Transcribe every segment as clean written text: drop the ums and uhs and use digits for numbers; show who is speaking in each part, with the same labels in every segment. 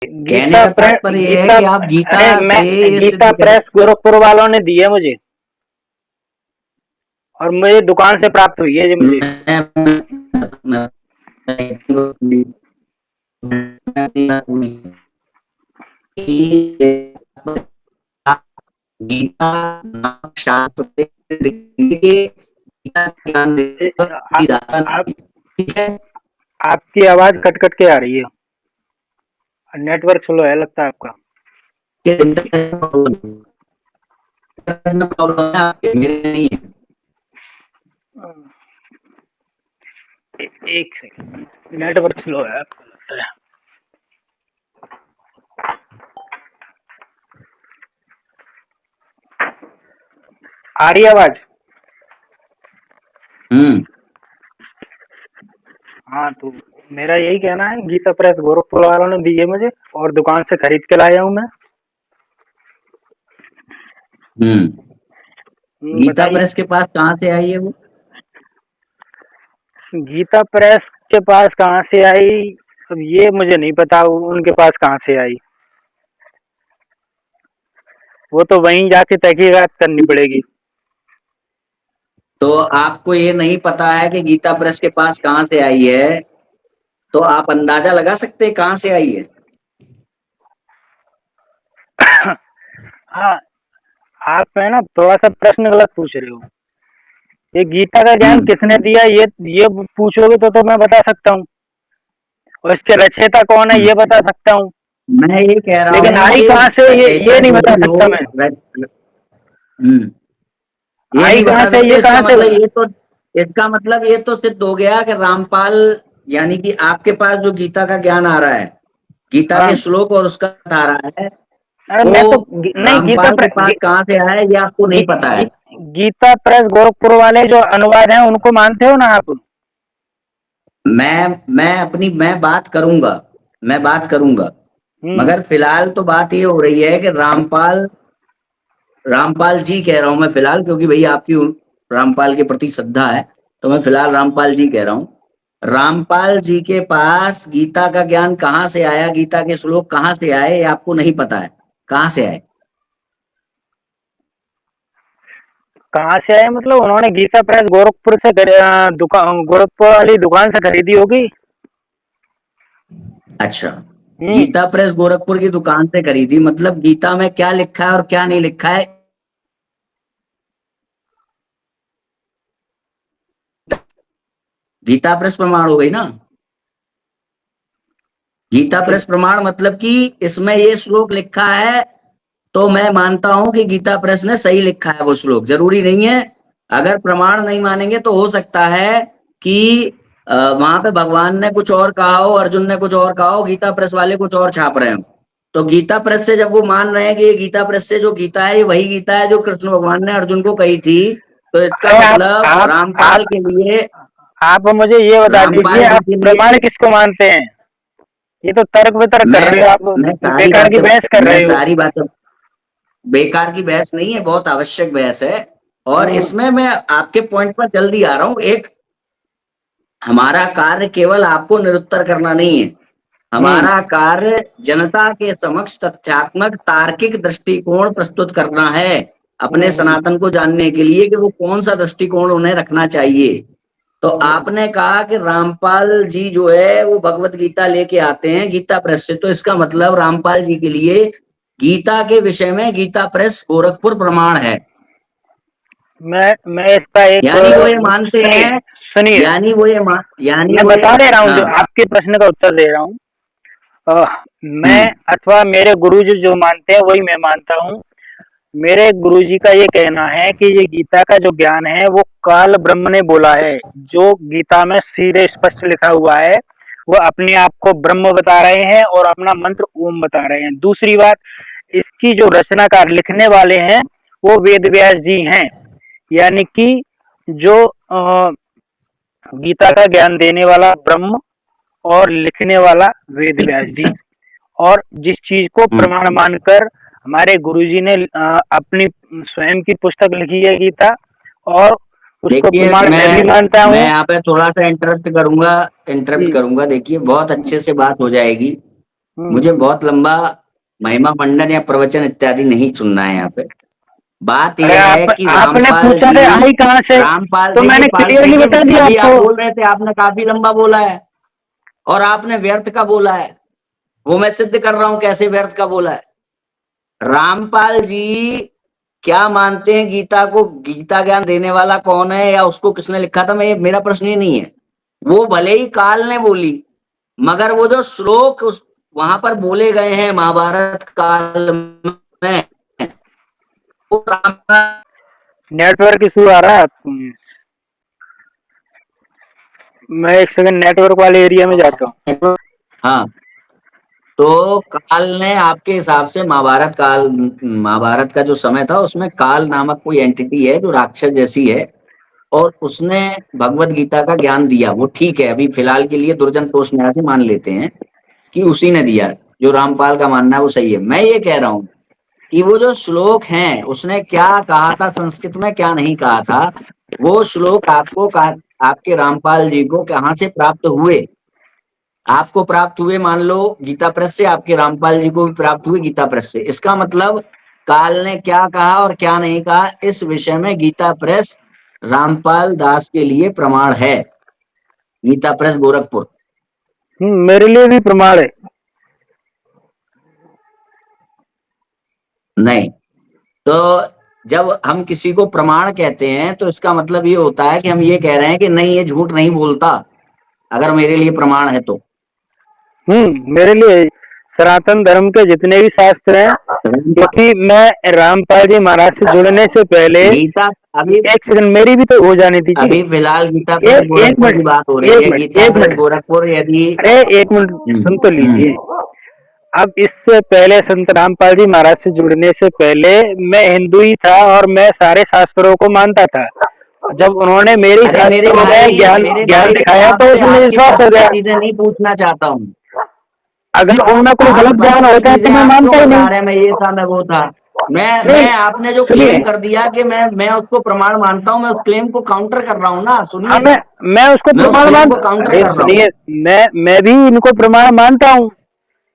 Speaker 1: कहने
Speaker 2: गीता
Speaker 1: का
Speaker 2: प्रेस
Speaker 1: तात्पर्य ये है
Speaker 2: गीता
Speaker 1: कि आप गीता
Speaker 2: अरे मैं
Speaker 1: से ये
Speaker 2: गीता
Speaker 1: सिद्ध कर।
Speaker 2: प्रेस गोरखपुर वालों ने दी है मुझे, और मुझे दुकान से प्राप्त हुई है ये मुझे।
Speaker 1: मैं गीता नामक शास्त्र से दिखेंगे, गीता ज्ञान
Speaker 2: ए,
Speaker 1: देकर
Speaker 2: आ,
Speaker 1: विधाता
Speaker 2: आप
Speaker 1: नहीं है, ठीक है।
Speaker 2: आपकी आवाज कट कट के आ रही है, नेटवर्क स्लो है लगता है आपका।
Speaker 1: कि इंटरनेट में प्रॉब्लम है आपके, मेरे नहीं है।
Speaker 2: एक सेकंड, नेटवर्क स्लो है आपका लगता है। आ रही है आवाज?
Speaker 1: हम्म।
Speaker 2: हाँ तो मेरा यही कहना है, गीता प्रेस गोरखपुर वालों ने दी है मुझे, और दुकान से खरीद के लाया हूँ मैं।
Speaker 1: हम्म। गीता
Speaker 2: बताइए।
Speaker 1: प्रेस के पास कहाँ से आई है वो?
Speaker 2: गीता प्रेस के पास कहाँ से आई, अब ये मुझे नहीं पता उनके पास कहाँ से आई। वो तो वहीं जाके तहकीकात करनी पड़ेगी।
Speaker 1: तो आपको ये नहीं पता है कि गीता प्रेस के पास कहाँ से आई है, तो आप अंदाजा लगा सकते हैं कहाँ से आई है।
Speaker 2: हाँ, आप है ना थोड़ा सा प्रश्न गलत पूछ रहे हो। ये गीता का ज्ञान
Speaker 1: हम्म।
Speaker 2: किसने दिया, ये पूछोगे तो मैं बता सकता हूँ, और इसके रचयिता कौन है
Speaker 1: हम्म।
Speaker 2: ये बता सकता हूँ।
Speaker 1: मैं ये कह रहा
Speaker 2: लेकिन
Speaker 1: हूँ
Speaker 2: आई
Speaker 1: कि
Speaker 2: कहाँ से ये
Speaker 1: ऐसा
Speaker 2: नहीं
Speaker 1: जो
Speaker 2: बता
Speaker 1: भी हो,
Speaker 2: सकता मैं।
Speaker 1: हम्म, ये
Speaker 2: आई
Speaker 1: नहीं
Speaker 2: कहाँ
Speaker 1: बता
Speaker 2: से
Speaker 1: सकते,
Speaker 2: ये कहाँ
Speaker 1: इसका
Speaker 2: से।
Speaker 1: मतलब ये तो, इसका मतलब ये तो सिद्ध हो गया कि रामपाल, यानी कि आपके पास जो गीता का ज्ञान आ रहा है, गीता के
Speaker 2: हाँ,
Speaker 1: श्लोक और उसका अर्थ आ रहा है,
Speaker 2: अरे मैं तो
Speaker 1: वो
Speaker 2: नहीं
Speaker 1: रामपाल के पास कहाँ से आया है ये आपको
Speaker 2: गी,
Speaker 1: नहीं पता
Speaker 2: गी,
Speaker 1: है।
Speaker 2: गीता प्रेस गोरखपुर वाले जो अनुवाद हैं उनको मानते हो ना आप।
Speaker 1: मैं बात करूंगा, मैं बात करूंगा,
Speaker 2: हम्म।
Speaker 1: मगर फिलहाल तो बात ये हो रही है कि रामपाल, रामपाल जी कह रहा हूं मैं फिलहाल, क्योंकि भई आपकी रामपाल के प्रति श्रद्धा है, तो मैं फिलहाल रामपाल जी कह रहा हूं। रामपाल जी के पास गीता का ज्ञान कहाँ से आया, गीता के श्लोक कहाँ से आए, ये आपको नहीं पता है, कहाँ से आए।
Speaker 2: कहाँ से आए मतलब, उन्होंने गीता प्रेस गोरखपुर से दुकान, गोरखपुर वाली दुकान से खरीदी होगी।
Speaker 1: अच्छा,
Speaker 2: हम्म।
Speaker 1: गीता प्रेस गोरखपुर की दुकान से खरीदी, मतलब गीता में क्या लिखा है और क्या नहीं लिखा है, गीता प्रेस प्रमाण हो गई ना। गीता
Speaker 2: तो
Speaker 1: प्रेस प्रमाण मतलब कि इसमें ये श्लोक लिखा है, तो मैं मानता हूं कि गीता प्रेस ने सही लिखा है वो श्लोक, जरूरी नहीं है। अगर प्रमाण नहीं मानेंगे तो हो सकता है कि वहां पे भगवान ने कुछ और कहा हो, अर्जुन ने कुछ और कहा हो, गीता प्रेस वाले कुछ और छाप रहे हो। तो गीता प्रेस से जब वो मान रहे हैं कि ये गीता प्रेस से जो गीता है ये वही गीता है जो कृष्ण भगवान ने अर्जुन को कही थी, तो इसका
Speaker 2: अरे
Speaker 1: मतलब
Speaker 2: आप
Speaker 1: रामपाल के लिए,
Speaker 2: आप मुझे ये बता दीजिए,
Speaker 1: रामपाल जी
Speaker 2: आप
Speaker 1: के लिए,
Speaker 2: प्रमाण किसको मानते हैं। ये तो तर्क वितर्क कर
Speaker 1: मैं
Speaker 2: रहे हो आप,
Speaker 1: मैं सारी
Speaker 2: बेकार की
Speaker 1: बातें
Speaker 2: बहस कर
Speaker 1: मैं
Speaker 2: रहे हो।
Speaker 1: सारी बातें बेकार की बहस नहीं है, बहुत आवश्यक बहस है। और
Speaker 2: हम्म।
Speaker 1: इसमें मैं आपके पॉइंट पर जल्दी आ रहा हूं। एक, हमारा कार्य केवल आपको निरुत्तर करना नहीं है,
Speaker 2: हम्म।
Speaker 1: हमारा कार्य जनता के समक्ष तथ्यात्मक तार्किक दृष्टिकोण प्रस्तुत करना है, अपने
Speaker 2: हम्म।
Speaker 1: सनातन को जानने के लिए कि वो कौन सा दृष्टिकोण उन्हें रखना चाहिए। तो
Speaker 2: हम्म।
Speaker 1: आपने कहा कि रामपाल जी जो है वो भगवत गीता लेके आते हैं गीता प्रेस से, तो इसका मतलब रामपाल जी के लिए गीता के विषय में गीता प्रेस गोरखपुर प्रमाण है,
Speaker 2: मैं इसका एक
Speaker 1: यानी वो ये मानते
Speaker 2: सुनिए,
Speaker 1: हैं,
Speaker 2: सुनिए,
Speaker 1: यानी
Speaker 2: मैं
Speaker 1: वो ये,
Speaker 2: बता दे रहा हूँ, जो
Speaker 1: हाँ,
Speaker 2: आपके प्रश्न का उत्तर दे रहा हूँ। अ, मैं
Speaker 1: हम्म,
Speaker 2: अथवा मेरे गुरुजी जो मानते हैं वही मैं मानता हूँ। मेरे गुरुजी का ये कहना है कि ये गीता का जो ज्ञान है वो काल ब्रह्म ने बोला है। जो गीता में सीधे स्पष्ट लिखा हुआ है, वो अपने आप को ब्रह्म बता रहे हैं और अपना मंत्र ओम बता रहे हैं। दूसरी बात, इसकी जो रचनाकार लिखने वाले हैं वो वेद व्यास जी हैं, यानी कि जो गीता का ज्ञान देने वाला ब्रह्म, और लिखने वाला वेद व्यास जी। और जिस चीज को
Speaker 1: हम्म।
Speaker 2: प्रमाण मानकर हमारे गुरुजी ने अपनी स्वयं की पुस्तक लिखी है गीता, और उसको
Speaker 1: देखिए,
Speaker 2: प्रमाण मैं भी मानता
Speaker 1: मैं
Speaker 2: हूँ।
Speaker 1: यहाँ पे थोड़ा सा इंटरप्ट करूंगा,
Speaker 2: हम्म।
Speaker 1: देखिए बहुत अच्छे से बात हो जाएगी। मुझे बहुत लंबा महिमा मंडन या प्रवचन इत्यादि नहीं सुनना है यहाँ पे। बात
Speaker 2: अरे
Speaker 1: यह है
Speaker 2: आप
Speaker 1: कि
Speaker 2: आपने
Speaker 1: रामपाल
Speaker 2: पूछा है
Speaker 1: जी,
Speaker 2: आई कहाँ से,
Speaker 1: रामपाल
Speaker 2: तो
Speaker 1: देखिए
Speaker 2: मैंने क्लियरली
Speaker 1: देखिए
Speaker 2: बता दिया
Speaker 1: अभी आप
Speaker 2: आपको।
Speaker 1: बोल रहे थे, आपने काफी लंबा बोला है और आपने व्यर्थ का बोला है। वो मैं सिद्ध कर रहा हूं कैसे व्यर्थ का बोला है। रामपाल जी क्या मानते हैं गीता को, गीता ज्ञान देने वाला कौन है या उसको किसने लिखा था, मैं मेरा प्रश्न ये नहीं है। वो भले ही काल ने बोली, मगर वो जो श्लोक वहां पर बोले गए हैं महाभारत काल में, वो
Speaker 2: नेटवर्क इशू आ रहा है आपको? मैं एक सेकंड नेटवर्क वाले एरिया में जाता हूँ।
Speaker 1: हाँ, तो काल ने आपके हिसाब से महाभारत काल, महाभारत का जो समय था उसमें काल नामक कोई एंटिटी है जो राक्षस जैसी है और उसने भगवत गीता का ज्ञान दिया। वो ठीक है, अभी फिलहाल के लिए दुर्जन तोष न्यासी मान लेते हैं कि उसी ने दिया। जो रामपाल का मानना है वो सही है। मैं ये कह रहा हूँ कि वो जो श्लोक हैं उसने क्या कहा था संस्कृत में, क्या नहीं कहा था, वो श्लोक आपके रामपाल जी को कहाँ से प्राप्त हुए। आपको प्राप्त हुए मान लो गीता प्रेस से, आपके रामपाल जी को भी प्राप्त हुए गीता प्रेस से। इसका मतलब काल ने क्या कहा और क्या नहीं कहा इस विषय में गीता प्रेस रामपाल दास के लिए प्रमाण है। गीता प्रेस गोरखपुर।
Speaker 2: मेरे लिए भी प्रमाण है।
Speaker 1: नहीं, तो जब हम किसी को प्रमाण कहते हैं तो इसका मतलब ये होता है कि हम ये कह रहे हैं कि नहीं ये झूठ नहीं बोलता, अगर मेरे लिए प्रमाण है तो।
Speaker 2: मेरे लिए सनातन धर्म के जितने भी शास्त्र हैं, क्योंकि मैं रामपाल जी महाराज से जुड़ने से पहले,
Speaker 1: गीता अभी
Speaker 2: एक सेकंड मेरी भी तो हो जाने दीजिए।
Speaker 1: अभी फिलहाल गीता प्रेस
Speaker 2: एक
Speaker 1: गोरखपुर की
Speaker 2: मिनट,
Speaker 1: बात हो रही है। गीता
Speaker 2: एक
Speaker 1: प्रेस
Speaker 2: मिनट,
Speaker 1: गोरखपुर यदि
Speaker 2: अरे एक मिनट सुन तो लीजिए। अब इससे पहले संत रामपाल जी महाराज से जुड़ने से पहले मैं हिंदू ही था और मैं सारे शास्त्रों को मानता था। जब उन्होंने मेरे
Speaker 1: अरे
Speaker 2: शास्त्रों में ज्ञान ज्ञान
Speaker 1: मैं
Speaker 2: दिखाया तो
Speaker 1: आपसे
Speaker 2: उसमें
Speaker 1: आपकी
Speaker 2: विश्वास हो
Speaker 1: पर्सनल
Speaker 2: गया।
Speaker 1: चीजें नहीं पूछना चाहता हूँ।
Speaker 2: अगर उनमें कोई
Speaker 1: आप
Speaker 2: गलत ज्ञान
Speaker 1: पर्सनल
Speaker 2: होता है
Speaker 1: चीजें
Speaker 2: तो मैं
Speaker 1: आप क्यों
Speaker 2: मानता ही
Speaker 1: बता
Speaker 2: नहीं।
Speaker 1: रहे हैं, मैं ये था मैं वो था। मैं
Speaker 2: नहीं
Speaker 1: आपने जो
Speaker 2: सुनिए,
Speaker 1: क्लेम कर दिया कि मैं उसको प्रमाण मानता हूँ, मैं उस क्लेम को काउंटर कर रहा हूँ ना,
Speaker 2: हाँ
Speaker 1: सुनिए।
Speaker 2: मैं उसको
Speaker 1: मैं उस
Speaker 2: प्रमाण
Speaker 1: क्लेम
Speaker 2: मान,
Speaker 1: को काउंटर
Speaker 2: अरे
Speaker 1: कर रहा हूँ।
Speaker 2: सुनिए, मैं भी इनको प्रमाण मानता हूँ,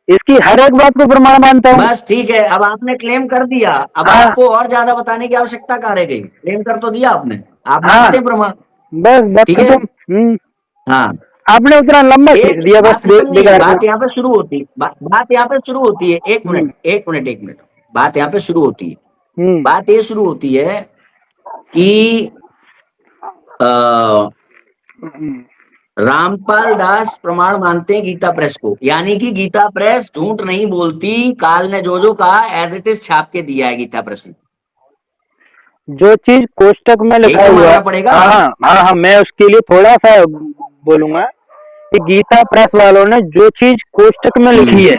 Speaker 2: इसकी हर एक बात को प्रमाण मानता हूँ।
Speaker 1: बस ठीक है, अब आपने क्लेम कर दिया, अब
Speaker 2: हाँ
Speaker 1: आपको और ज्यादा बताने की आवश्यकता कहाँ रह गई। क्लेम कर तो दिया आपने, आप
Speaker 2: हाँ,
Speaker 1: मानते हैं प्रमाण।
Speaker 2: बस
Speaker 1: ठीक है।
Speaker 2: खत्म।
Speaker 1: हाँ,
Speaker 2: आपने उतना लंबा खींच
Speaker 1: एक
Speaker 2: दिया बस
Speaker 1: बात खत्म नहीं है,
Speaker 2: बेकार में।
Speaker 1: बात यहाँ पे शुरू होती है, बात यहाँ पे शुरू होती है। एक
Speaker 2: हम्म
Speaker 1: मिनट एक मिनट एक मिनट, बात यहाँ पे शुरू होती है।
Speaker 2: हम्म
Speaker 1: बात ये शुरू होती है कि अ,
Speaker 2: हम्म।
Speaker 1: रामपाल दास प्रमाण मानते हैं गीता प्रेस को, यानी कि गीता प्रेस झूठ नहीं बोलती। काल ने जो जो कहा एज इट इज छाप के दिया है गीता प्रेस ने।
Speaker 2: जो चीज कोष्टक में
Speaker 1: यही
Speaker 2: लिखा
Speaker 1: तो
Speaker 2: हुआ है,
Speaker 1: मानना पड़ेगा।
Speaker 2: हाँ हाँ हाँ हाँ, मैं उसके लिए थोड़ा सा बोलूंगा कि गीता प्रेस वालों ने जो चीज कोष्टक में लिखी है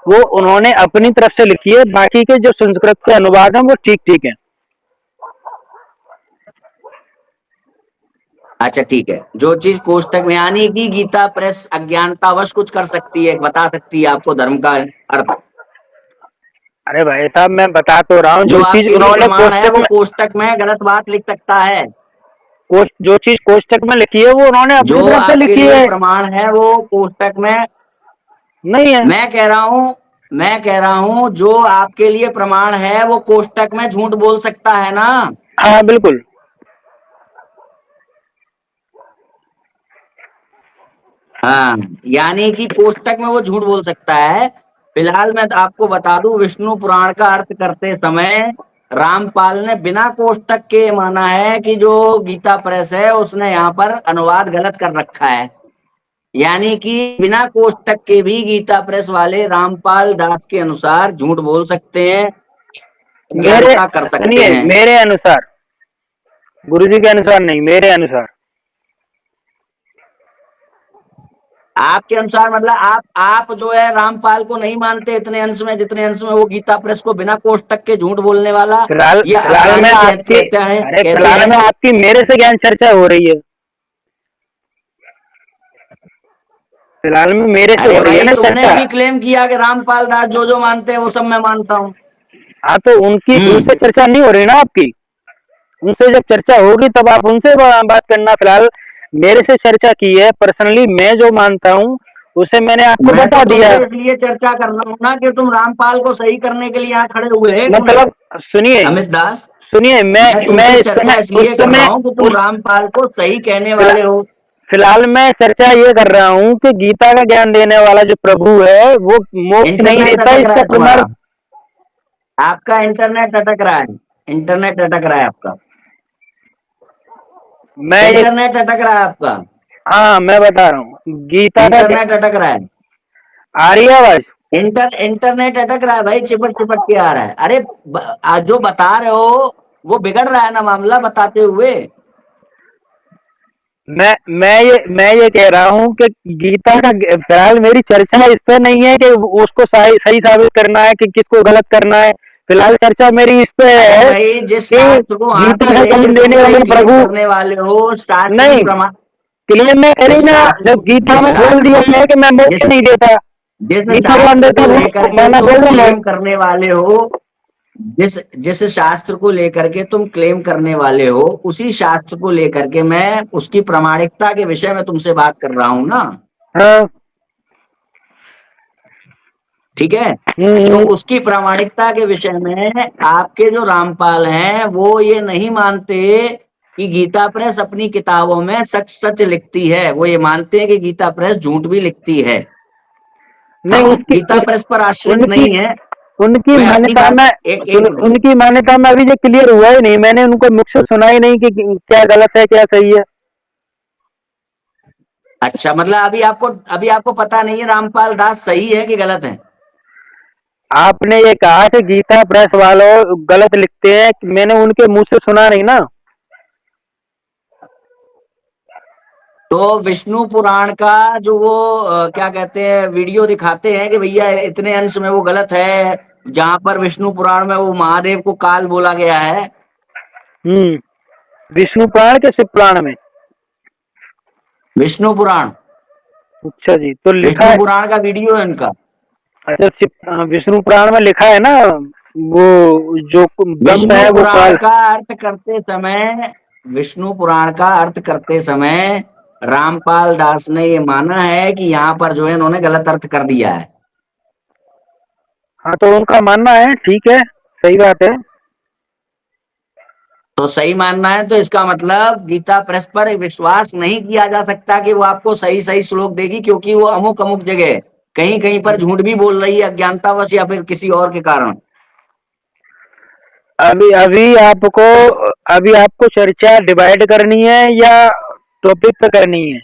Speaker 2: वो उन्होंने अपनी तरफ से लिखी है, बाकी के जो संस्कृत के अनुवाद हैं वो ठीक ठीक है।
Speaker 1: अच्छा ठीक है, जो चीज कोष्टक में, यानी कि गीता प्रेस अज्ञानतावश कुछ कर सकती है, बता सकती है आपको धर्म का अर्थ।
Speaker 2: अरे भाई साहब मैं बता तो रहा हूँ,
Speaker 1: जो
Speaker 2: जो चीज
Speaker 1: आपके लिए
Speaker 2: उन्होंने
Speaker 1: प्रमाण है
Speaker 2: कोष्टक
Speaker 1: वो
Speaker 2: में,
Speaker 1: कोष्टक में गलत बात लिख सकता है।
Speaker 2: जो चीज कोष्टक में लिखी है वो उन्होंने
Speaker 1: जो
Speaker 2: अपनी तरफ से
Speaker 1: आपके
Speaker 2: लिखी
Speaker 1: लिए
Speaker 2: है।
Speaker 1: प्रमाण है वो कोष्टक में
Speaker 2: नहीं है।
Speaker 1: मैं कह रहा हूं जो आपके लिए प्रमाण है वो कोष्टक में झूठ बोल सकता है ना।
Speaker 2: हाँ बिल्कुल।
Speaker 1: हाँ, यानी कि कोष्टक में वो झूठ बोल सकता है। फिलहाल मैं आपको बता दूं, विष्णु पुराण का अर्थ करते समय रामपाल ने बिना कोष्टक के माना है कि जो गीता प्रेस है उसने यहाँ पर अनुवाद गलत कर रखा है। यानी कि बिना कोष्टक के भी गीता प्रेस वाले रामपाल दास के अनुसार झूठ बोल सकते हैं,
Speaker 2: मेरे
Speaker 1: ज्ञानता कर सकते
Speaker 2: सुनिए,
Speaker 1: हैं।
Speaker 2: मेरे अनुसार, गुरु जी के अनुसार नहीं, मेरे अनुसार।
Speaker 1: आपके अनुसार मतलब आप जो है रामपाल को नहीं मानते इतने अंश में जितने अंश में वो गीता प्रेस को बिना कोष्टक के झूठ बोलने वाला
Speaker 2: फिलहाल
Speaker 1: ये
Speaker 2: फिलहाल में
Speaker 1: अकारण
Speaker 2: आपकी, अरे
Speaker 1: कहते
Speaker 2: फिलहाल
Speaker 1: हैं।
Speaker 2: में आपकी मेरे से ज्ञान चर्चा हो रही है, फिलहाल में मेरे से
Speaker 1: अरे
Speaker 2: हो रही है
Speaker 1: भाई
Speaker 2: ना
Speaker 1: तुमने
Speaker 2: चर्चा।
Speaker 1: अभी क्लेम किया कि रामपाल दास जो जो मानते हैं वो सब मैं मानता हूँ।
Speaker 2: हाँ तो उनकी, उनसे
Speaker 1: हम्म।
Speaker 2: चर्चा नहीं हो रही ना आपकी, उनसे जब चर्चा होगी तब आप उनसे बात करना। फिलहाल मेरे से चर्चा की है, पर्सनली मैं जो मानता हूँ उसे मैंने आपको
Speaker 1: मैं
Speaker 2: बता
Speaker 1: तो
Speaker 2: दिया।
Speaker 1: तुमसे इसलिए चर्चा कर रहा हूँ ना कि तुम रामपाल को सही करने के लिए यहाँ खड़े हुए हैं। एक मिनट
Speaker 2: मतलब सुनिए,
Speaker 1: अमित दास,
Speaker 2: सुनिए,
Speaker 1: मैं
Speaker 2: मैं
Speaker 1: तुमसे
Speaker 2: इस
Speaker 1: चर्चा
Speaker 2: समय उस
Speaker 1: इसलिए कर रहा
Speaker 2: समय
Speaker 1: हूँ कि तुम
Speaker 2: उस
Speaker 1: रामपाल को सही कहने
Speaker 2: फिला-
Speaker 1: वाले हो।
Speaker 2: फिलहाल मैं चर्चा ये कर रहा हूँ कि गीता का ज्ञान देने वाला जो प्रभु है वो मोक्ष नहीं
Speaker 1: इंटरनेट
Speaker 2: देता,
Speaker 1: अटक रहा
Speaker 2: इसका
Speaker 1: है
Speaker 2: प्रमाण।
Speaker 1: तुम्हारा, आपका इंटरनेट अटक रहा है, इंटरनेट अटक रहा है आपका,
Speaker 2: मैं ये
Speaker 1: इंटरनेट अटक रहा है आपका,
Speaker 2: हाँ, मैं बता रहा हूँ गीता का
Speaker 1: इंटरनेट अटक रहा है,
Speaker 2: आ रही है आवाज।
Speaker 1: इंटरनेट अटक रहा है भाई, चिपट चिपट के आ रहा है। अरे आज जो बता रहे हो वो बिगड़ रहा है ना मामला बताते हुए।
Speaker 2: मैं ये कह रहा हूँ कि गीता का फिलहाल मेरी चर्चा इस पे नहीं है कि उसको सही सही साबित करना है कि किसको गलत करना है। फिलहाल चर्चा मेरी इस पे
Speaker 1: अरे
Speaker 2: है
Speaker 1: भाई जिस
Speaker 2: कि
Speaker 1: शास्त्र को हाथ
Speaker 2: गीता
Speaker 1: में
Speaker 2: का
Speaker 1: लेके
Speaker 2: ज्ञान
Speaker 1: तुम
Speaker 2: देने
Speaker 1: कहीं
Speaker 2: वाले
Speaker 1: क्लेम
Speaker 2: प्रभु।
Speaker 1: करने वाले हो शास्त्र की
Speaker 2: नहीं,
Speaker 1: प्रमाण,
Speaker 2: क्लेम में करी
Speaker 1: जिस
Speaker 2: ना, जब
Speaker 1: शास्त्र
Speaker 2: गीता
Speaker 1: जिस
Speaker 2: में बोल दिया
Speaker 1: शास्त्र
Speaker 2: है कि मैं
Speaker 1: जिस
Speaker 2: मोक्ष नहीं देता,
Speaker 1: जिस
Speaker 2: गीता ज्ञान
Speaker 1: शास्त्र
Speaker 2: देता
Speaker 1: को
Speaker 2: हूँ,
Speaker 1: लेकर के
Speaker 2: मैं
Speaker 1: तुम
Speaker 2: बोल रहा हूँ।
Speaker 1: क्लेम करने वाले हो, जिस जिस शास्त्र को लेकर के तुम क्लेम करने वाले हो, उसी शास्त्र को लेकर के मैं उसकी प्रामाणिकता के विषय में तुमसे बात कर रहा हूं ना।
Speaker 2: हाँ।
Speaker 1: ठीक है, तो
Speaker 2: हम्म।
Speaker 1: उसकी प्रामाणिकता के विषय में आपके जो रामपाल हैं वो ये नहीं मानते कि गीता प्रेस अपनी किताबों में सच सच लिखती है, वो ये मानते हैं कि गीता प्रेस झूठ भी लिखती है।
Speaker 2: नहीं,
Speaker 1: हम
Speaker 2: उसकी
Speaker 1: गीता प्रेस पर आश्रित
Speaker 2: उनकी
Speaker 1: नहीं है।
Speaker 2: उनकी
Speaker 1: मैं अपनी
Speaker 2: मान्यता
Speaker 1: बात,
Speaker 2: में
Speaker 1: एक एक मिनट,
Speaker 2: उनकी मान्यता में अभी जो क्लियर हुआ ही नहीं, मैंने उनको मुख से सुना ही नहीं कि क्या गलत है क्या सही है।
Speaker 1: अच्छा मतलब अभी आपको पता नहीं है रामपाल दास सही है कि गलत है।
Speaker 2: आपने ये कहा कि गीता प्रेस वालों गलत लिखते हैं, मैंने उनके मुंह से सुना नहीं ना।
Speaker 1: तो विष्णु पुराण का जो वो क्या कहते हैं वीडियो दिखाते हैं कि भैया इतने अंश में वो गलत है, जहां पर विष्णु पुराण में वो महादेव को काल बोला गया है।
Speaker 2: हम्म। विष्णु पुराण के शिव पुराण में।
Speaker 1: विष्णु पुराण,
Speaker 2: अच्छा जी, तो लिखा
Speaker 1: विष्णु
Speaker 2: है।
Speaker 1: पुराण का वीडियो है इनका।
Speaker 2: अच्छा, विष्णु पुराण में लिखा है ना, वो जो ब्रह्म
Speaker 1: विष्णु
Speaker 2: है वो
Speaker 1: पुराण
Speaker 2: काल।
Speaker 1: का अर्थ करते समय, विष्णु पुराण का अर्थ करते समय रामपाल दास ने ये माना है कि यहाँ पर जो है इन्होंने गलत अर्थ कर दिया है।
Speaker 2: हाँ, तो उनका मानना है, ठीक है, सही बात है।
Speaker 1: तो सही मानना है तो इसका मतलब गीता प्रेस पर विश्वास नहीं किया जा सकता कि वो आपको सही सही श्लोक देगी, क्योंकि वो अमुक अमुक जगह कहीं कहीं पर झूठ भी बोल रही है अज्ञानतावश या फिर किसी और के कारण।
Speaker 2: अभी अभी आपको चर्चा डिवाइड करनी है या टॉपिक पे करनी है।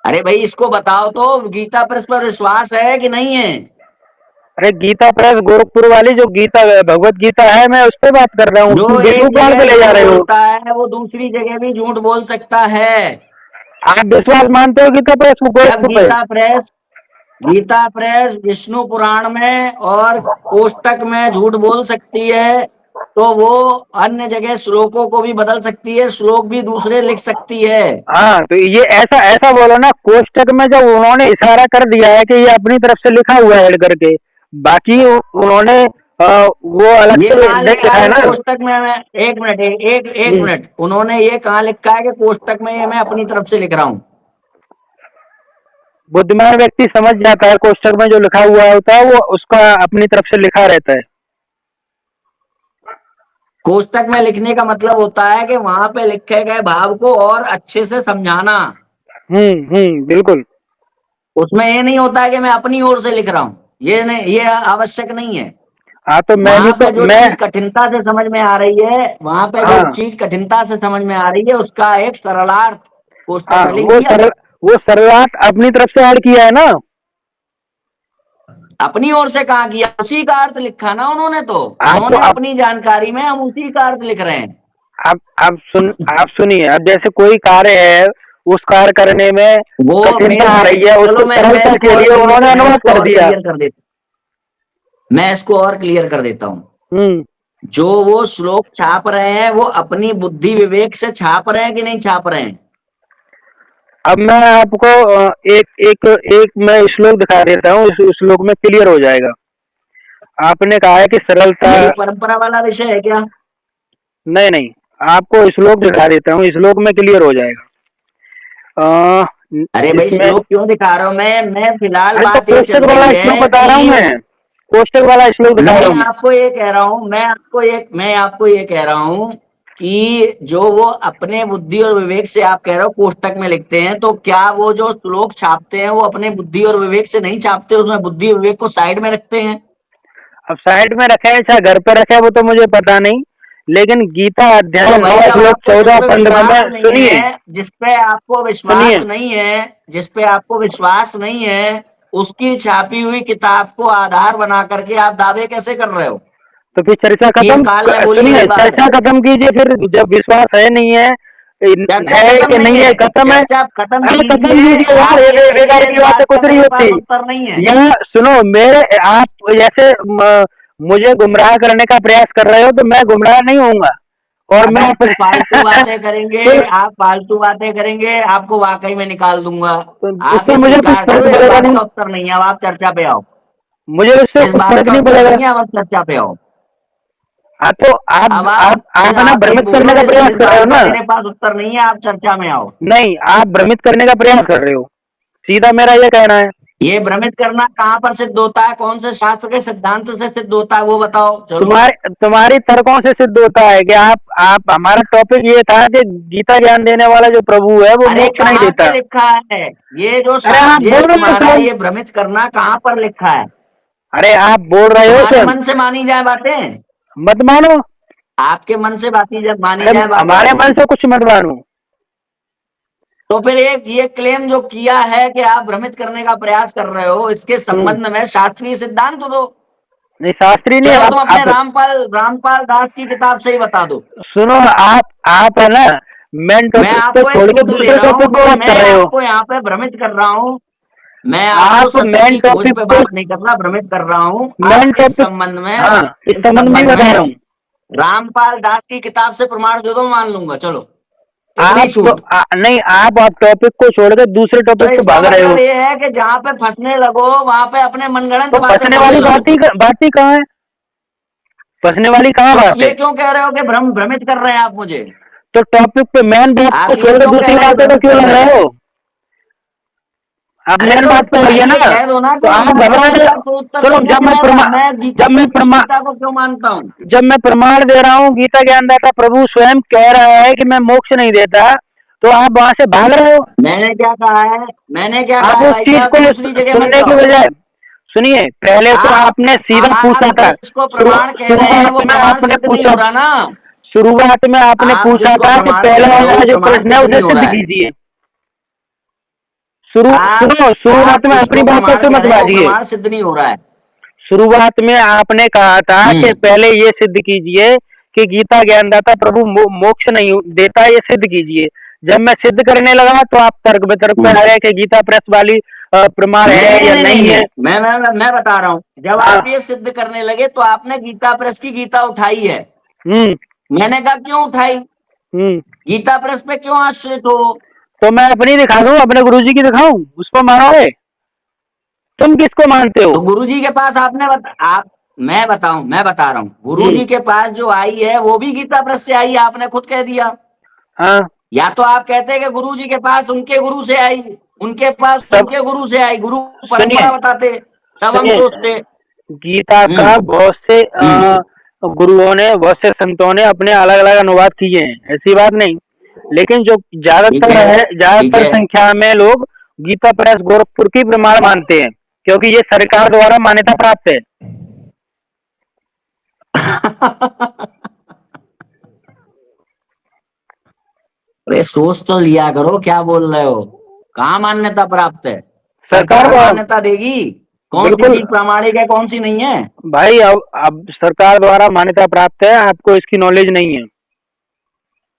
Speaker 1: अरे भाई इसको बताओ तो गीता प्रेस पर विश्वास है कि नहीं है।
Speaker 2: अरे गीता प्रेस गोरखपुर वाली जो गीता भगवत गीता है, मैं उस पर बात कर रहा हूँ,
Speaker 1: जो
Speaker 2: तुम
Speaker 1: एक
Speaker 2: विष्णु पुराण
Speaker 1: जगह
Speaker 2: पे ले जा
Speaker 1: झूठ
Speaker 2: रहे हो।
Speaker 1: बोलता है वो दूसरी जगह भी झूठ बोल सकता है।
Speaker 2: आप विश्वास मानते हो गीता प्रेस को
Speaker 1: जब
Speaker 2: गोरखपुर पे।
Speaker 1: गीता प्रेस विष्णु पुराण में और कोष्टक में झूठ बोल सकती है, तो वो अन्य जगह श्लोकों को भी बदल सकती है, श्लोक भी दूसरे लिख सकती है।
Speaker 2: हाँ, तो ये ऐसा ऐसा बोलो ना, कोष्टक में जब उन्होंने इशारा कर दिया है कि ये अपनी तरफ से लिखा हुआ है ऐड करके, बाकी उन्होंने वो अलग
Speaker 1: ये
Speaker 2: से
Speaker 1: कहाँ
Speaker 2: नहीं
Speaker 1: लिखा
Speaker 2: लिखा
Speaker 1: है
Speaker 2: है
Speaker 1: कि
Speaker 2: ना।
Speaker 1: कोष्टक में मैं, एक मिनट, एक
Speaker 2: हम्म।
Speaker 1: मिनट, उन्होंने ये कहाँ लिखा है कि कोष्टक में ये मैं अपनी तरफ से लिख रहा हूँ।
Speaker 2: बुद्धिमान व्यक्ति समझ जाता है, कोष्टक में जो लिखा हुआ होता है वो उसका अपनी तरफ से लिखा रहता है।
Speaker 1: कोष्टक में लिखने का मतलब होता है कि वहां पे लिखे गए भाव को और अच्छे से समझाना।
Speaker 2: बिल्कुल।
Speaker 1: उसमें ये नहीं होता है कि मैं अपनी ओर से लिख रहा हूं, ये नहीं, ये आवश्यक नहीं है।
Speaker 2: हाँ, तो मैं भी
Speaker 1: वहां
Speaker 2: तो
Speaker 1: पे जो
Speaker 2: मैं
Speaker 1: चीज कठिनता से समझ में आ रही है, वहां पे जो
Speaker 2: हाँ।
Speaker 1: चीज कठिनता से समझ में आ रही है उसका एक सरलार्थ कोष्टक
Speaker 2: हाँ,
Speaker 1: में लिख दिया।
Speaker 2: वो सरलाट अपनी तरफ से ऐड किया है ना।
Speaker 1: अपनी ओर से कहा किया, उसी का अर्थ लिखा ना उन्होंने, तो
Speaker 2: आप तो
Speaker 1: उन्होंने अपनी जानकारी में हम उसी का अर्थ लिख रहे हैं।
Speaker 2: आप सुनिए, अब जैसे कोई कार्य है, उस कार्य करने में
Speaker 1: वो
Speaker 2: कठिनता आ
Speaker 1: मैं
Speaker 2: रही है,
Speaker 1: चलो
Speaker 2: उसको सरलता के लिए उन्होंने अनुवाद कर दिया।
Speaker 1: मैं इसको और क्लियर कर देता हूं।
Speaker 2: हम्म।
Speaker 1: जो वो श्लोक छाप रहे हैं वो अपनी बुद्धि विवेक से छाप रहे हैं कि नहीं छाप रहे हैं।
Speaker 2: अब मैं आपको एक एक एक मैं श्लोक दिखा देता हूँ, इस श्लोक में क्लियर हो जाएगा। आपने कहा है कि सरलता।
Speaker 1: यही परंपरा वाला विषय है क्या।
Speaker 2: नहीं नहीं, आपको श्लोक दिखा देता हूँ, श्लोक में क्लियर हो जाएगा।
Speaker 1: अरे भाई
Speaker 2: इसमें
Speaker 1: श्लोक क्यों दिखा रहा हूँ मैं फिलहाल
Speaker 2: अरे तो
Speaker 1: बात ये चल
Speaker 2: कोष्टक वाला
Speaker 1: रही
Speaker 2: श्लोक
Speaker 1: है
Speaker 2: बता रहा हूँ
Speaker 1: कि
Speaker 2: मैं, कोष्टक वाला श्लोक दिखा रहा हूँ
Speaker 1: मैं आपको ये कह रहा हूँ मैं आपको ये कह रहा हूँ कि जो वो अपने बुद्धि और विवेक से आप कह रहे हो कोष्टक में लिखते हैं, तो क्या वो जो श्लोक छापते हैं वो अपने बुद्धि और विवेक से नहीं छापते, उसमें बुद्धि और विवेक को साइड में रखते हैं?
Speaker 2: अब साइड में रखे हैं चाहे घर पे रखे हैं वो तो मुझे पता नहीं, लेकिन गीता
Speaker 1: तो
Speaker 2: अध्याय
Speaker 1: भाई
Speaker 2: 9
Speaker 1: जब
Speaker 2: श्लोक
Speaker 1: आपको जिस
Speaker 2: 14
Speaker 1: पे
Speaker 2: 15
Speaker 1: विश्वास
Speaker 2: में
Speaker 1: नहीं
Speaker 2: सुनिए
Speaker 1: है, जिस पे आपको विश्वास
Speaker 2: सुनिए।
Speaker 1: नहीं है, जिस पे आपको विश्वास नहीं है, उसकी छापी हुई किताब को आधार बना करके आप दावे कैसे कर रहे हो
Speaker 2: तो फिर चर्चा
Speaker 1: कि ये
Speaker 2: खत्म,
Speaker 1: काल ने बोली
Speaker 2: सुनिए
Speaker 1: गई बात है?
Speaker 2: चर्चा खत्म कीजिए फिर, जब विश्वास है नहीं है,
Speaker 1: चर्चा
Speaker 2: है
Speaker 1: खत्म
Speaker 2: कि
Speaker 1: नहीं
Speaker 2: नहीं
Speaker 1: है,
Speaker 2: है, खत्म है।
Speaker 1: चर्चा खत्म
Speaker 2: अरे खत्म
Speaker 1: कीजिए।
Speaker 2: कीजिए यार,
Speaker 1: आप
Speaker 2: ये
Speaker 1: ये
Speaker 2: बेकार
Speaker 1: कहिए इस
Speaker 2: की बातें
Speaker 1: बात का
Speaker 2: कुछ नहीं
Speaker 1: मेरे पास
Speaker 2: होती।
Speaker 1: उत्तर नहीं है।
Speaker 2: यहाँ सुनो, मेरे आप जैसे मुझे गुमराह करने का प्रयास कर रहे हो तो मैं गुमराह नहीं होऊंगा, और मैं
Speaker 1: अगर फालतू बातें करेंगे,
Speaker 2: तो,
Speaker 1: आप फालतू बातें करेंगे, आपको वाकई में निकाल दूंगा। आप
Speaker 2: उससे
Speaker 1: ये
Speaker 2: मुझे कुछ
Speaker 1: स्वीकार करो,
Speaker 2: फर्क
Speaker 1: इस
Speaker 2: पड़ेगा
Speaker 1: बात
Speaker 2: नहीं,
Speaker 1: का उत्तर नहीं है, अब आप चर्चा पे आओ।
Speaker 2: मुझे उससे
Speaker 1: इस
Speaker 2: कुछ
Speaker 1: बात
Speaker 2: फर्क
Speaker 1: का
Speaker 2: नहीं
Speaker 1: उत्तर
Speaker 2: पड़ेगा।
Speaker 1: नहीं है, अब आप चर्चा पे आओ।
Speaker 2: हाँ तो
Speaker 1: अब
Speaker 2: आप है ना
Speaker 1: आप ये
Speaker 2: भ्रमित करने
Speaker 1: बोलो
Speaker 2: का प्रयास
Speaker 1: इस
Speaker 2: कर रहे
Speaker 1: बात
Speaker 2: हो
Speaker 1: का
Speaker 2: ना।
Speaker 1: मेरे पास उत्तर नहीं है, आप चर्चा में आओ।
Speaker 2: नहीं, आप भ्रमित करने का प्रयास कर रहे हो, सीधा मेरा ये कहना है।
Speaker 1: ये भ्रमित करना कहाँ पर सिद्ध होता है, कौन से शास्त्र के सिद्धांत से सिद्ध होता है, वो बताओ चलो।
Speaker 2: तुम्हारी तर्कों से सिद्ध होता है कि आप हमारा टॉपिक ये था कि गीता ज्ञान देने वाला जो प्रभु है वो
Speaker 1: अरे
Speaker 2: मोक्ष नहीं
Speaker 1: कहाँ पे
Speaker 2: देता।
Speaker 1: लिखा है ये जो
Speaker 2: अरे आप
Speaker 1: ये
Speaker 2: बोल रहे हो
Speaker 1: तुम्हारा
Speaker 2: सब,
Speaker 1: ये भ्रमित करना कहाँ पर लिखा है?
Speaker 2: अरे आप बोल रहे हो
Speaker 1: तुम्हारे
Speaker 2: सब,
Speaker 1: मन से मानी जाए बातें,
Speaker 2: मत मानो।
Speaker 1: आपके मन से बातें जब मानी
Speaker 2: अरे
Speaker 1: जाए बातें,
Speaker 2: हमारे मन से कुछ मत मानो।
Speaker 1: तो फिर एक ये क्लेम जो किया है कि आप भ्रमित करने का प्रयास कर रहे हो, इसके
Speaker 2: हम्म,
Speaker 1: संबंध में शास्त्रीय सिद्धांत दो।
Speaker 2: नहीं शास्त्री नहीं,
Speaker 1: चलो तुम अपने
Speaker 2: आप
Speaker 1: रामपाल दास की किताब से ही बता दो।
Speaker 2: सुनो, आप है ना मेन
Speaker 1: मैं
Speaker 2: टॉपिक को
Speaker 1: आपको एक
Speaker 2: छोड़ के
Speaker 1: सूत्र दे
Speaker 2: दूसरे
Speaker 1: रहा हूं
Speaker 2: टॉपिक को
Speaker 1: कि
Speaker 2: बात
Speaker 1: मैं
Speaker 2: कर रहे हो।
Speaker 1: आपको यहाँ पे भ्रमित कर रहा हूँ। मैं आपको
Speaker 2: आप
Speaker 1: सत्य
Speaker 2: मेन
Speaker 1: की खोज
Speaker 2: टॉपिक
Speaker 1: पे
Speaker 2: को,
Speaker 1: बात नहीं कर रहा, भ्रमित कर रहा हूँ।
Speaker 2: मेन
Speaker 1: आप इस
Speaker 2: टॉपिक,
Speaker 1: संबंध में,
Speaker 2: हाँ इस
Speaker 1: इस
Speaker 2: संबंध में ही
Speaker 1: संबंध
Speaker 2: बता
Speaker 1: में
Speaker 2: रहा हूँ।
Speaker 1: रामपाल दास की किताब से प्रमाण दे दो, मान लूंगा। चलो, इतनी
Speaker 2: आप तो
Speaker 1: छूट।
Speaker 2: नहीं, आप टॉपिक को छोड़ के दूसरे
Speaker 1: तो
Speaker 2: टॉपिक पे
Speaker 1: इसका
Speaker 2: भाग रहे हो।
Speaker 1: मतलब ये है कि जहां पे फंसने लगो वहां पे अपने मनगढ़ंत
Speaker 2: तो
Speaker 1: बातें
Speaker 2: फंसने
Speaker 1: बोलने
Speaker 2: वाली
Speaker 1: लगो।
Speaker 2: बात ही कहाँ है, फंसने वाली कहाँ
Speaker 1: तो
Speaker 2: बात है।
Speaker 1: ये क्यों कह रहे हो कि भ्रमित कर रहे हैं आप मुझे?
Speaker 2: तो टॉपिक पे मेन बात को
Speaker 1: आप ये
Speaker 2: छोड़ के
Speaker 1: क्यों कह
Speaker 2: दूसरी
Speaker 1: रहे हैं कि
Speaker 2: बातों पे
Speaker 1: भ्रमित
Speaker 2: क्यों
Speaker 1: कर
Speaker 2: लग
Speaker 1: रहे हैं?
Speaker 2: रहे हो। आप
Speaker 1: अरे
Speaker 2: मेन
Speaker 1: तो
Speaker 2: बात पे लगिए
Speaker 1: ये
Speaker 2: ना।
Speaker 1: कह दो ना कि
Speaker 2: तो
Speaker 1: इस
Speaker 2: आप
Speaker 1: बात का
Speaker 2: घबरा
Speaker 1: मेरे
Speaker 2: रहे
Speaker 1: पास
Speaker 2: हो।
Speaker 1: कोई उत्तर
Speaker 2: सुनो,
Speaker 1: नहीं है कि मैं गीता
Speaker 2: जब मैं
Speaker 1: प्रेस की गीता को क्यों मानता हूँ।
Speaker 2: जब मैं प्रमाण दे रहा हूँ, गीता ज्ञानदाता प्रभु स्वयं कह रहा है कि मैं मोक्ष नहीं देता, तो आप वहां से भाग रहे हो।
Speaker 1: मैंने क्या कहा है? मैंने क्या कहा
Speaker 2: आप
Speaker 1: है
Speaker 2: उस
Speaker 1: भाई
Speaker 2: चीज
Speaker 1: साहब?
Speaker 2: को
Speaker 1: दूसरी जगह मत
Speaker 2: सुनने की
Speaker 1: जाओ।
Speaker 2: बजाय, सुनिए पहले तो
Speaker 1: आप
Speaker 2: आपने सीधा पूछा
Speaker 1: आप
Speaker 2: था।
Speaker 1: जिसको प्रमाण कह रहे हैं वो
Speaker 2: शुरुआत में
Speaker 1: प्रमाण
Speaker 2: आपने
Speaker 1: सिद्ध नहीं
Speaker 2: पूछा,
Speaker 1: हो रहा ना।
Speaker 2: शुरुआत में आपने
Speaker 1: आप
Speaker 2: पूछा
Speaker 1: जिसको
Speaker 2: था कि
Speaker 1: प्रमाण कह
Speaker 2: पहले
Speaker 1: रहे हो
Speaker 2: वाला
Speaker 1: वो
Speaker 2: जो
Speaker 1: प्रमाण
Speaker 2: प्रश्न है
Speaker 1: सिद्ध
Speaker 2: उसे
Speaker 1: नहीं हो
Speaker 2: सिद्ध
Speaker 1: रहा है।
Speaker 2: कीजिए।
Speaker 1: आप
Speaker 2: सुनो,
Speaker 1: आप
Speaker 2: शुरुआत में अपनी
Speaker 1: जिसको
Speaker 2: बातों
Speaker 1: प्रमाण
Speaker 2: से
Speaker 1: कह
Speaker 2: मत
Speaker 1: रहे हैं वो
Speaker 2: बाजिए।
Speaker 1: प्रमाण सिद्ध नहीं हो रहा है।
Speaker 2: शुरुआत में आपने कहा था कि
Speaker 1: हम्म।
Speaker 2: पहले ये सिद्ध कीजिए कि गीता ज्ञानदाता प्रभु मोक्ष नहीं देता, ये सिद्ध कीजिए। जब मैं सिद्ध करने लगा तो आप तर्क वितर्क पे आ गए कि गीता प्रेस वाली प्रमाण
Speaker 1: नहीं
Speaker 2: है
Speaker 1: नहीं
Speaker 2: या
Speaker 1: नहीं नहीं
Speaker 2: नहीं है।
Speaker 1: नहीं, मैं बता रहा हूँ। जब
Speaker 2: हाँ,
Speaker 1: आप ये सिद्ध करने लगे तो आपने गीता प्रेस की गीता उठाई है।
Speaker 2: हम्म,
Speaker 1: मैंने कहा क्यों उठाई?
Speaker 2: हम्म।
Speaker 1: गीता प्रेस पे क्यों आश्रित हो?
Speaker 2: तो मैं अपनी दिखा दूं, अपने गुरुजी की दिखाऊं, उसको मानोगे? तुम किसको मानते हो?
Speaker 1: तो गुरुजी के पास आप मैं बता रहा हूँ,
Speaker 2: हम्म,
Speaker 1: गुरुजी के पास जो आई है वो भी गीता प्रेस से आई है, आपने खुद कह दिया।
Speaker 2: हाँ,
Speaker 1: या तो आप कहते हैं कि गुरुजी के पास उनके गुरु से आई, उनके पास
Speaker 2: तब
Speaker 1: उनके गुरु से आई, गुरु
Speaker 2: सुनिए,
Speaker 1: परंपरा बताते, तब हम
Speaker 2: सुनिए,
Speaker 1: सोचते।
Speaker 2: गीता
Speaker 1: हम्म।
Speaker 2: का बहुत से
Speaker 1: हम्म।
Speaker 2: गुरुओं ने, बहुत से संतों ने अपने अलग अलग अनुवाद किए हैं, ऐसी बात नहीं। लेकिन जो
Speaker 1: ठीक
Speaker 2: ज्यादातर
Speaker 1: है।
Speaker 2: है,
Speaker 1: ठीक
Speaker 2: ज्यादातर
Speaker 1: है।
Speaker 2: संख्या में लोग गीता प्रेस गोरखपुर की प्रमाण मानते हैं, क्योंकि ये सरकार द्वारा मान्यता प्राप्त है।
Speaker 1: अरे सोच तो लिया करो, क्या बोल रहे हो? कहाँ मान्यता प्राप्त है?
Speaker 2: सरकार
Speaker 1: सरकार
Speaker 2: द्वारा,
Speaker 1: मान्यता देगी। कौन सी
Speaker 2: बिल्कुल
Speaker 1: चीज प्रामाणिक है, कौन सी नहीं है?
Speaker 2: भाई, अब सरकार द्वारा मान्यता प्राप्त है, आपको इसकी नॉलेज नहीं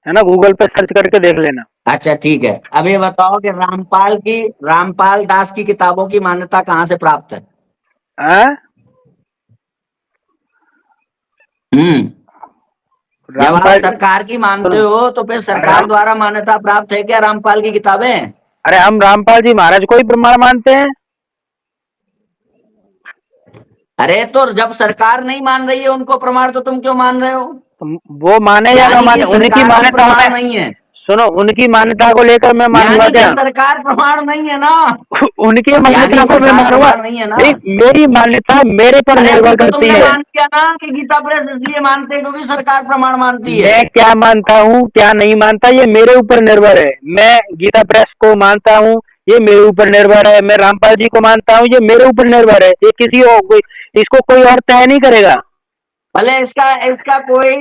Speaker 2: है ना, गूगल पे सर्च करके देख लेना।
Speaker 1: अच्छा ठीक है, अब ये बताओ कि रामपाल दास की किताबों की मान्यता कहाँ से प्राप्त है?
Speaker 2: हाँ?
Speaker 1: हम्म। जब आप
Speaker 2: रामपाल,
Speaker 1: सरकार की मानते
Speaker 2: सुनो,
Speaker 1: हो तो फिर सरकार
Speaker 2: राम
Speaker 1: द्वारा मान्यता प्राप्त है क्या रामपाल की किताबें?
Speaker 2: अरे हम रामपाल जी महाराज को ही प्रमाण मानते हैं।
Speaker 1: अरे तो जब सरकार नहीं मान रही है उनको प्रमाण, तो तुम क्यों मान रहे हो?
Speaker 2: वो माने या ना
Speaker 1: यानी कि
Speaker 2: माने, उनकी
Speaker 1: सरकार भी
Speaker 2: मान्यता
Speaker 1: प्रमाण
Speaker 2: में,
Speaker 1: नहीं है।
Speaker 2: सुनो, उनकी मान्यता को लेकर मैं मानूंगा
Speaker 1: यानी कि
Speaker 2: क्या?
Speaker 1: सरकार प्रमाण नहीं है ना,
Speaker 2: उनकी
Speaker 1: यानी
Speaker 2: मान्यता को मैं
Speaker 1: सरकार
Speaker 2: मानूंगा?
Speaker 1: प्रमाण नहीं है ना।
Speaker 2: नहीं, मेरी मान्यता मेरे पर
Speaker 1: अरे अभी
Speaker 2: निर्भर
Speaker 1: तो
Speaker 2: करती
Speaker 1: तुमने
Speaker 2: है।
Speaker 1: मान लिया ना कि गीता प्रेस इसलिए मानते हैं क्योंकि सरकार प्रमाण मानती है।
Speaker 2: मैं क्या मानता हूँ क्या नहीं मानता ये मेरे ऊपर निर्भर है। मैं गीता प्रेस को मानता हूँ, ये मेरे ऊपर निर्भर है। मैं रामपाल जी को मानता हूँ, ये मेरे ऊपर निर्भर है। ये किसी और कोई, इसको कोई और तय नहीं करेगा।
Speaker 1: भले इसका इसका कोई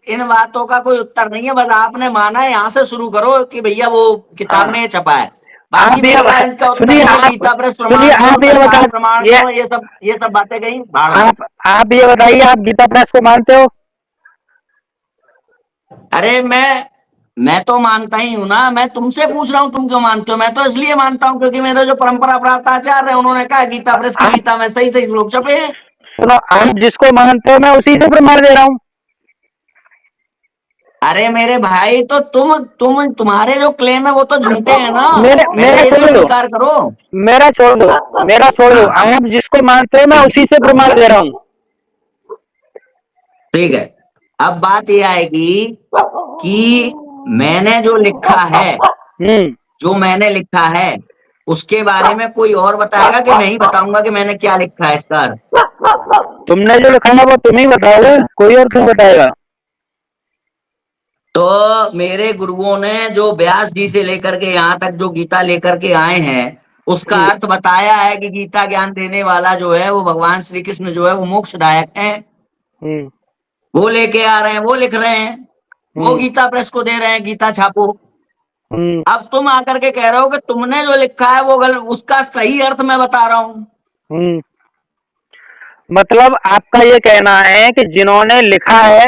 Speaker 1: इन बातों का कोई उत्तर नहीं है, बस आपने माना है, यहाँ से शुरू करो कि भैया वो किताब
Speaker 2: हाँ,
Speaker 1: में ये छपा है। बाकी
Speaker 2: आप ये
Speaker 1: मेरे पास इसका उत्तर
Speaker 2: सुनिए,
Speaker 1: नहीं है,
Speaker 2: आप
Speaker 1: गीता प्रेस
Speaker 2: सुनिए,
Speaker 1: प्रमाण क्यों,
Speaker 2: आप ये बता
Speaker 1: सरकार प्रमाण
Speaker 2: ये
Speaker 1: क्यों, ये सब बातें कहीं भाड़ में।
Speaker 2: आप ये बताइए, आप गीता प्रेस को मानते हो?
Speaker 1: अरे मैं तो मानता ही हूं ना, मैं तुमसे पूछ रहा हूँ तुम क्यों मानते हो। मैं तो इसलिए मानता हूँ क्योंकि मेरे जो परंपरा प्राप्त आचार्य है उन्होंने कहा गीता प्रेस की
Speaker 2: आप
Speaker 1: गीता में सही सही श्लोक छपे हैं।
Speaker 2: सुनो, आप जिसको मानते हो मैं उसी से प्रमाण दे रहा हूँ।
Speaker 1: अरे मेरे भाई तो तुम्हारे जो क्लेम है वो तो झूठे हैं ना,
Speaker 2: मेरे मेरा
Speaker 1: पहले ये तो
Speaker 2: छोड़ दो,
Speaker 1: स्वीकार करो।
Speaker 2: मेरा छोड़ दो, मेरा छोड़ दो।
Speaker 1: हाँ
Speaker 2: आप जिसको मानते हो मैं उसी से प्रमाण दे रहा हूँ।
Speaker 1: ठीक है। अब बात यह आएगी कि मैंने जो लिखा है,
Speaker 2: हम्म।
Speaker 1: जो मैंने लिखा है उसके बारे में कोई और बताएगा कि मैं ही बताऊंगा कि मैंने क्या लिखा है इसका अर्थ?
Speaker 2: तुमने जो लिखा है वो तुम ही बताओगे, कोई और क्यों बताएगा?
Speaker 1: तो मेरे गुरुओं ने जो व्यास जी से लेकर के यहाँ तक जो गीता लेकर के आए हैं उसका
Speaker 2: हम्म।
Speaker 1: अर्थ बताया है कि गीता ज्ञान देने वाला जो है वो भगवान श्री कृष्ण जो है वो मोक्षदायक है।
Speaker 2: हम्म।
Speaker 1: वो लेके आ रहे हैं, वो लिख रहे हैं, वो
Speaker 2: हम्म।
Speaker 1: गीता प्रेस को दे रहे हैं, गीता छापो।
Speaker 2: हम्म।
Speaker 1: अब तुम आकर के कह रहे हो कि तुमने जो लिखा है वो गलत, उसका सही अर्थ मैं बता रहा हूं।
Speaker 2: हम्म। मतलब आपका ये कहना है कि जिन्होंने लिखा है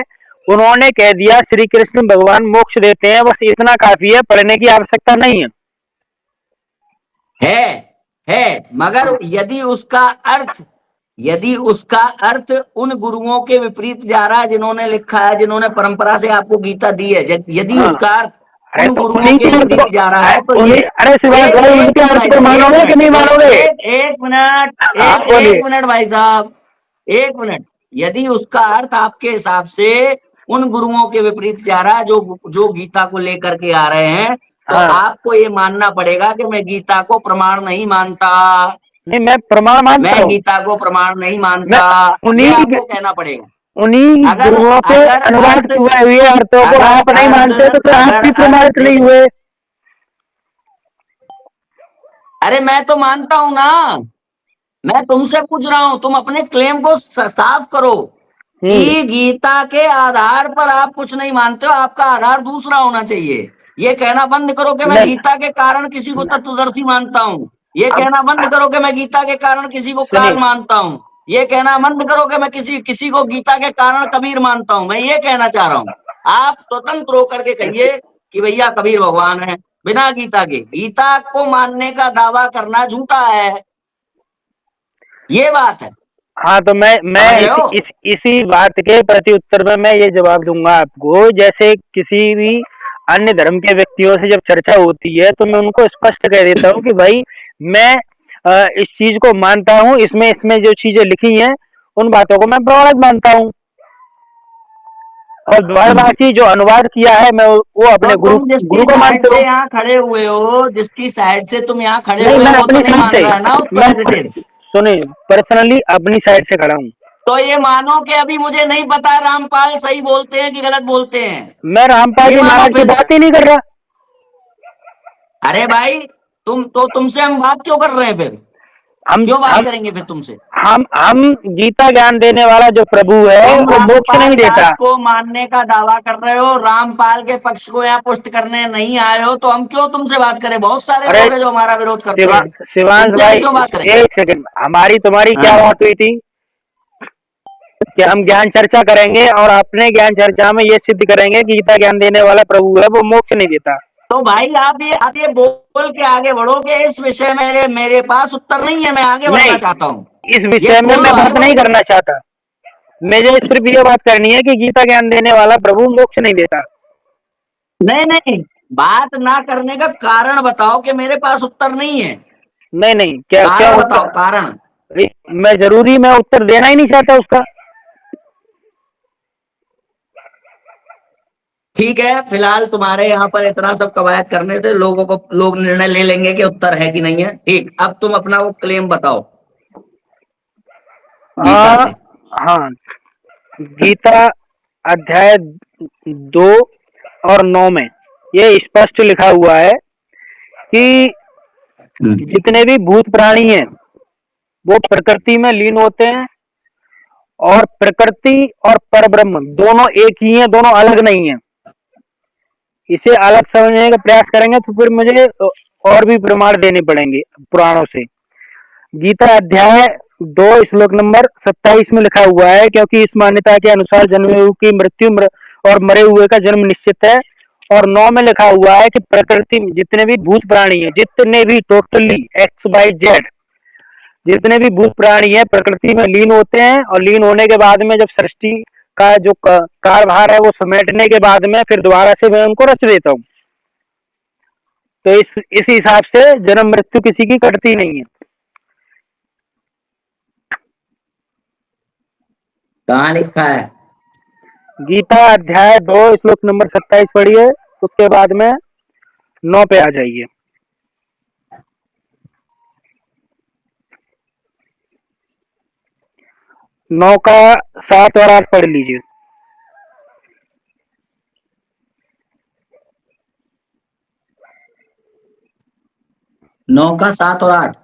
Speaker 2: उन्होंने कह दिया श्री कृष्ण भगवान मोक्ष देते हैं, बस इतना काफी है, पढ़ने की आवश्यकता नहीं है।
Speaker 1: है है मगर यदि उसका अर्थ उन गुरुओं के विपरीत जा रहा है जिन्होंने लिखा है, जिन्होंने परंपरा से आपको गीता दी है, यदि
Speaker 2: हाँ।
Speaker 1: उसका अर्थ
Speaker 2: अरे
Speaker 1: उन
Speaker 2: तो
Speaker 1: गुरुओं
Speaker 2: उन्हीं
Speaker 1: के
Speaker 2: के अर्थ को,
Speaker 1: विपरीत जा रहा है तो ये
Speaker 2: अरे शिवांश
Speaker 1: एक
Speaker 2: भाई,
Speaker 1: एक
Speaker 2: उनके
Speaker 1: मिनट
Speaker 2: अर्थ
Speaker 1: भाई
Speaker 2: को
Speaker 1: साहब, एक
Speaker 2: मानोगे कि
Speaker 1: मिनट,
Speaker 2: नहीं मानोगे?
Speaker 1: एक मिनट,
Speaker 2: हाँ,
Speaker 1: एक
Speaker 2: बोलिए।
Speaker 1: एक मिनट भाई साहब, एक मिनट। यदि उसका अर्थ आपके हिसाब से उन गुरुओं के विपरीत जा रहा है जो जो गीता को लेकर के आ रहे हैं, तो
Speaker 2: हाँ।
Speaker 1: आपको ये मानना पड़ेगा कि मैं गीता को प्रमाण नहीं मानता,
Speaker 2: नहीं, मैं प्रमाण मानता
Speaker 1: मैं
Speaker 2: हूँ।
Speaker 1: गीता को प्रमाण नहीं
Speaker 2: मैं
Speaker 1: मानता। ये
Speaker 2: उन्हीं
Speaker 1: आपको कहना पड़ेगा।
Speaker 2: उन्हीं
Speaker 1: अगर
Speaker 2: गुरुओं के
Speaker 1: अगर
Speaker 2: अनुवाद
Speaker 1: अर्थ
Speaker 2: हुए हुए अर्थों को
Speaker 1: अगर
Speaker 2: आप नहीं
Speaker 1: अर्थ
Speaker 2: मानते तो फिर आप
Speaker 1: अगर
Speaker 2: भी
Speaker 1: अर्थ
Speaker 2: प्रमाणित नहीं हुए।
Speaker 1: अरे मैं तो मानता हूं ना, मैं तुमसे पूछ रहा हूं, तुम अपने क्लेम को साफ करो
Speaker 2: हम्म।
Speaker 1: कि गीता के आधार पर आप कुछ नहीं मानते हो, आपका आधार दूसरा होना चाहिए। ये कहना बंद करो कि मैं
Speaker 2: नहीं।
Speaker 1: गीता के कारण किसी को तत्वदर्शी मानता हूँ। ये
Speaker 2: अब
Speaker 1: कहना बंद करो कि मैं गीता के कारण किसी को काल
Speaker 2: सुनिए।
Speaker 1: मानता हूँ। ये कहना बंद करो कि मैं किसी किसी को गीता के कारण कबीर मानता हूँ। मैं ये कहना चाह रहा हूँ, आप स्वतंत्र होकर के कहिए कि भैया कबीर भगवान है, बिना गीता के। गीता को मानने का दावा करना झूठा है, ये बात है।
Speaker 2: हाँ, तो मैं
Speaker 1: समझ रहे हो?
Speaker 2: इसी बात के प्रति उत्तर में मैं ये जवाब दूंगा आपको। जैसे किसी भी अन्य धर्म के व्यक्तियों से जब चर्चा होती है तो मैं उनको स्पष्ट कह देता हूँ कि भाई मैं इस चीज को मानता हूँ, इसमें इसमें जो चीजें लिखी हैं उन बातों को मैं प्रमाणित मानता हूँ। और द्वारवासी जो अनुवाद किया है मैं वो
Speaker 1: तो
Speaker 2: अपने गुरु
Speaker 1: तुम जिसकी
Speaker 2: गुरु को
Speaker 1: साइड
Speaker 2: मानते
Speaker 1: से
Speaker 2: हो।
Speaker 1: यहाँ खड़े हुए हो, जिसकी साइड से तुम यहाँ खड़े
Speaker 2: नहीं,
Speaker 1: हुए हो,
Speaker 2: मैं
Speaker 1: वो तो
Speaker 2: अपनी
Speaker 1: नहीं
Speaker 2: साइड
Speaker 1: मान
Speaker 2: से,
Speaker 1: रहा है ना
Speaker 2: मैं
Speaker 1: उत्तर फिर।
Speaker 2: सुनिए, पर्सनली अपनी साइड से खड़ा हूँ।
Speaker 1: तो ये मानो कि अभी मुझे नहीं पता रामपाल सही बोलते हैं कि गलत बोलते हैं,
Speaker 2: मैं रामपाल
Speaker 1: ये
Speaker 2: जी
Speaker 1: मानो
Speaker 2: महाराज की
Speaker 1: फिर।
Speaker 2: बात ही नहीं कर रहा।
Speaker 1: अरे भाई तुमसे हम बात क्यों कर रहे हैं फिर?
Speaker 2: हम
Speaker 1: क्यों बात
Speaker 2: हम
Speaker 1: करेंगे फिर तुमसे?
Speaker 2: हम गीता ज्ञान देने वाला जो प्रभु है
Speaker 1: तुम
Speaker 2: वो मोक्ष
Speaker 1: रामपाल
Speaker 2: नहीं
Speaker 1: दास
Speaker 2: देता।
Speaker 1: को मानने का दावा कर रहे हो, रामपाल के पक्ष को यहाँ पुष्ट करने नहीं आए हो, तो हम क्यों तुमसे बात करें? बहुत सारे
Speaker 2: अरे
Speaker 1: लोग हैं जो हमारा विरोध करते
Speaker 2: शिवा
Speaker 1: हैं,
Speaker 2: शिवांश
Speaker 1: तुमसे हम
Speaker 2: भाई,
Speaker 1: क्यों बात करें?
Speaker 2: एक सेकंड, हमारी तुम्हारी क्या
Speaker 1: हाँ
Speaker 2: बात हुई थी कि हम ज्ञान चर्चा करेंगे और अपने ज्ञान चर्चा में ये सिद्ध करेंगे कि गीता ज्ञान देने वाला प्रभु है वो मोक्ष नहीं देता।
Speaker 1: तो भाई आप ये बोल के आगे बढ़ोगे, इस विषय में मेरे मेरे पास उत्तर नहीं है, मैं आगे
Speaker 2: नहीं,
Speaker 1: बढ़ना चाहता हूँ।
Speaker 2: इस
Speaker 1: ये
Speaker 2: विषय में
Speaker 1: बोल
Speaker 2: मैं
Speaker 1: दो, आगे
Speaker 2: बात नहीं
Speaker 1: बढ़ो।
Speaker 2: करना चाहता। मुझे सिर्फ ये बात करनी है कि गीता ज्ञान देने वाला प्रभु मोक्ष नहीं देता।
Speaker 1: नहीं नहीं, बात ना करने का कारण बताओ कि मेरे पास उत्तर नहीं है।
Speaker 2: नहीं नहीं, क्या क्या
Speaker 1: कारण बताओ,
Speaker 2: उत्तर?
Speaker 1: कारण।
Speaker 2: मैं उत्तर देना ही नहीं चाहता उसका।
Speaker 1: ठीक है, फिलहाल तुम्हारे यहाँ पर इतना सब कवायद करने से लोग निर्णय ले लेंगे कि उत्तर है कि नहीं है। ठीक, अब तुम अपना वो क्लेम बताओ गीता
Speaker 2: आ,
Speaker 1: से।
Speaker 2: हाँ, गीता अध्याय 2 और 9 में ये स्पष्ट लिखा हुआ है कि जितने भी भूत प्राणी हैं वो प्रकृति में लीन होते हैं, और प्रकृति और परब्रह्म दोनों एक ही हैं, दोनों अलग नहीं हैं। इसे अलग समझने का प्रयास करेंगे तो फिर मुझे और भी प्रमाण देने पड़ेंगे पुराणों से। गीता अध्याय 2 श्लोक नंबर 27 में लिखा हुआ है, क्योंकि इस मान्यता के अनुसार जन्मे हुए की मृत्यु और मरे हुए का जन्म निश्चित है। और 9 में लिखा हुआ है कि प्रकृति में जितने भी भूत प्राणी है, जितने भी टोटली XYZ जितने भी भूत प्राणी है प्रकृति में लीन होते हैं, और लीन होने के बाद में जब सृष्टि का जो कार्यभार है वो समेटने के बाद में फिर दोबारा से मैं उनको रच देता हूँ। तो इस हिसाब से जन्म मृत्यु किसी की कटती नहीं है।
Speaker 1: कहाँ लिखा है?
Speaker 2: गीता अध्याय 2 श्लोक नंबर 27 पढ़िए, उसके बाद में 9 पे आ जाइए। 9 का 7 और 8 पढ़ लीजिए।
Speaker 1: 9 का 7 और 8।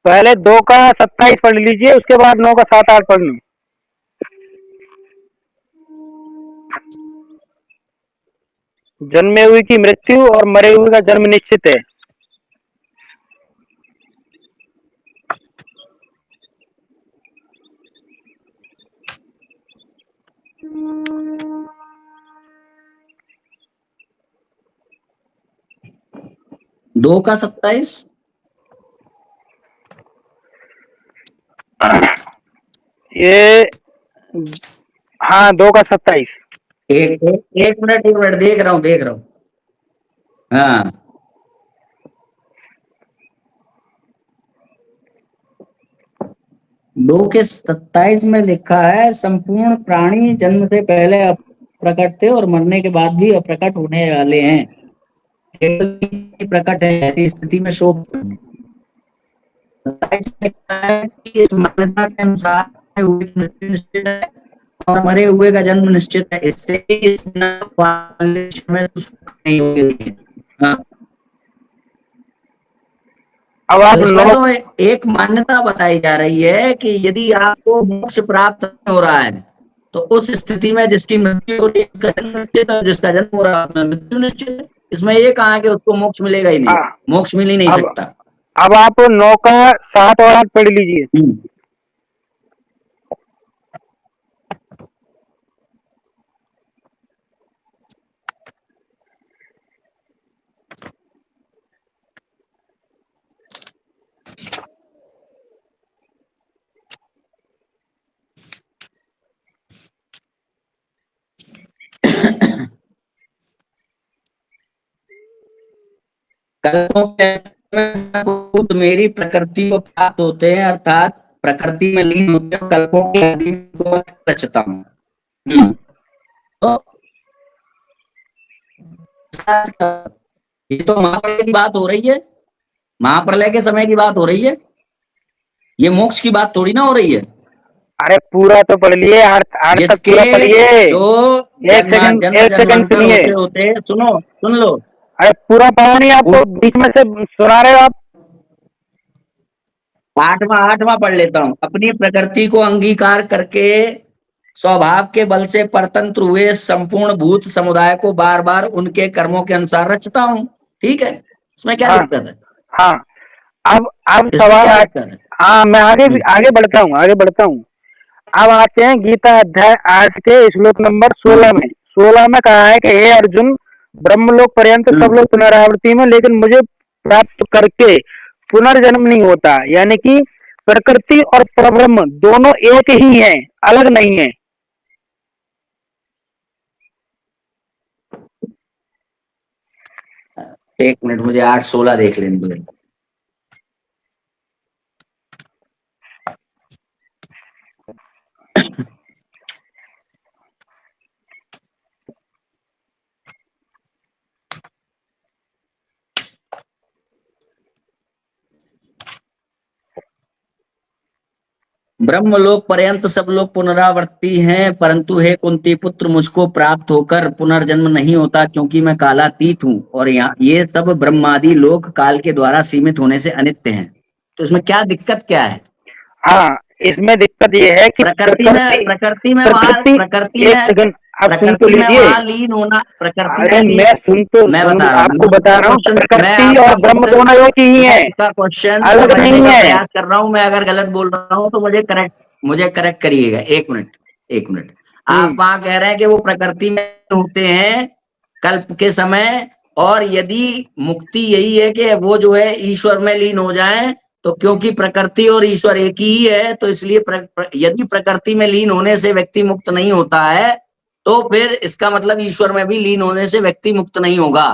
Speaker 2: पहले 2 का 27 पढ़ लीजिए, उसके बाद 9 का 7 8 पढ़ लो। जन्मे हुए की मृत्यु और मरे हुए का जन्म निश्चित है।
Speaker 1: दो का 27।
Speaker 2: ये हाँ, 2 का 27।
Speaker 1: एक मिनट देख रहा हूँ। हाँ, 2 के 27 में लिखा है, संपूर्ण प्राणी जन्म से पहले अप्रकट थे और मरने के बाद भी अप्रकट होने वाले हैं, केवल प्रकट है, ऐसी स्थिति में शोक। 27 में लिखा है कि इस मान्यता के अनुसार हुए की मृत्यु निश्चित है और मरे हुए का जन्म निश्चित है, इससे इस में सुख नहीं होगी। हाँ,
Speaker 2: अब
Speaker 1: तो
Speaker 2: आप
Speaker 1: इसमें
Speaker 2: 9।
Speaker 1: तो एक मान्यता बताई जा रही है कि यदि आपको मोक्ष प्राप्त नहीं हो रहा है तो उस स्थिति में जिसकी मृत्यु हो रही है उसका जन्म निश्चित है, और जिसका जन्म हो रहा है उसमें मृत्यु निश्चित है। इसमें ये कहा कि उसको मोक्ष मिलेगा ही नहीं,
Speaker 2: हाँ,
Speaker 1: मोक्ष मिल ही नहीं
Speaker 2: अब
Speaker 1: सकता।
Speaker 2: अब आप 9 का 7 और 8 पढ़ लीजिए।
Speaker 1: हम्म। कल्पों के भूत मेरी प्रकृति को प्राप्त होते हैं, अर्थात प्रकृति में लीन होते हैं, कल्पों के आदि को मैं रचता हूँ। तो ये तो महाप्रलय की बात हो रही है, महाप्रलय के समय की बात हो रही है, ये मोक्ष की बात थोड़ी ना हो रही है।
Speaker 2: अरे पूरा तो पढ़ लिए, आठ आठ तक पूरा
Speaker 1: जिसके
Speaker 2: पढ़िए।
Speaker 1: जो जन्म
Speaker 2: एक सेकंड
Speaker 1: जन्मांतर
Speaker 2: सुनिए।
Speaker 1: होते होते, सुनो, सुन लो।
Speaker 2: अरे पूरा पढ़ा नहीं, आपको बीच में से सुना रहे हो आप।
Speaker 1: आठवां पढ़ लेता हूँ। अपनी प्रकृति को अंगीकार करके स्वभाव के बल से परतंत्र हुए संपूर्ण भूत समुदाय को बार बार उनके कर्मों के अनुसार रचता हूँ। ठीक है, इसमें क्या
Speaker 2: हाँ
Speaker 1: दिक्कत है?
Speaker 2: हाँ, अब
Speaker 1: इसमें
Speaker 2: सवाल
Speaker 1: क्या
Speaker 2: आ।
Speaker 1: दिक्कत है?
Speaker 2: हाँ, मैं आगे
Speaker 1: हम्म,
Speaker 2: आगे बढ़ता हूँ, आगे बढ़ता हूँ। अब आते हैं गीता अध्याय 8 के श्लोक नंबर 16 में। 16 में कहा है कि हे अर्जुन, ब्रह्मलोक पर्यंत सब लोग पुनरावृत्ति में, लेकिन मुझे प्राप्त करके पुनर्जन्म नहीं होता। यानी कि प्रकृति और परब्रह्म दोनों एक ही हैं, अलग नहीं है।
Speaker 1: एक मिनट, मुझे 8-16 देख लेने दो। ब्रह्मलोक पर्यंत सब लोग पुनरावर्ती हैं, परंतु हे कुंती पुत्र, मुझको प्राप्त होकर पुनर्जन्म नहीं होता, क्योंकि मैं कालातीत हूँ, और यहाँ ये सब ब्रह्मादि लोक काल के द्वारा सीमित होने से अनित्य हैं। तो इसमें क्या दिक्कत क्या है?
Speaker 2: हाँ, इसमें दिक्कत ये है कि प्रकृति, एक सेकंड आप सुन तो
Speaker 1: प्रकृति में
Speaker 2: लीजिए।
Speaker 1: वहां लीन होना, प्रकृति
Speaker 2: अरे
Speaker 1: में लीन,
Speaker 2: मैं
Speaker 1: मैं बता रहा हूँ,
Speaker 2: आपको बता रहा हूँ, प्रकृति और ब्रह्म दोनों एक ही
Speaker 1: मैं
Speaker 2: है,
Speaker 1: आपका क्वेश्चन
Speaker 2: अलग
Speaker 1: समझने
Speaker 2: नहीं
Speaker 1: का
Speaker 2: है।
Speaker 1: प्रयास कर रहा हूँ। मैं अगर गलत बोल रहा हूँ तो मुझे करेक्ट करिएगा। एक मिनट, एक मिनट। आप
Speaker 2: हम्म,
Speaker 1: वहां कह रहे हैं कि वो प्रकृति में होते हैं कल्प के समय, और यदि मुक्ति यही है कि वो जो है ईश्वर में लीन हो जाए, तो क्योंकि प्रकृति और ईश्वर एक ही है, तो इसलिए यदि प्रकृति में लीन होने से व्यक्ति मुक्त नहीं होता है, तो फिर इसका मतलब ईश्वर में भी लीन होने से व्यक्ति मुक्त नहीं होगा।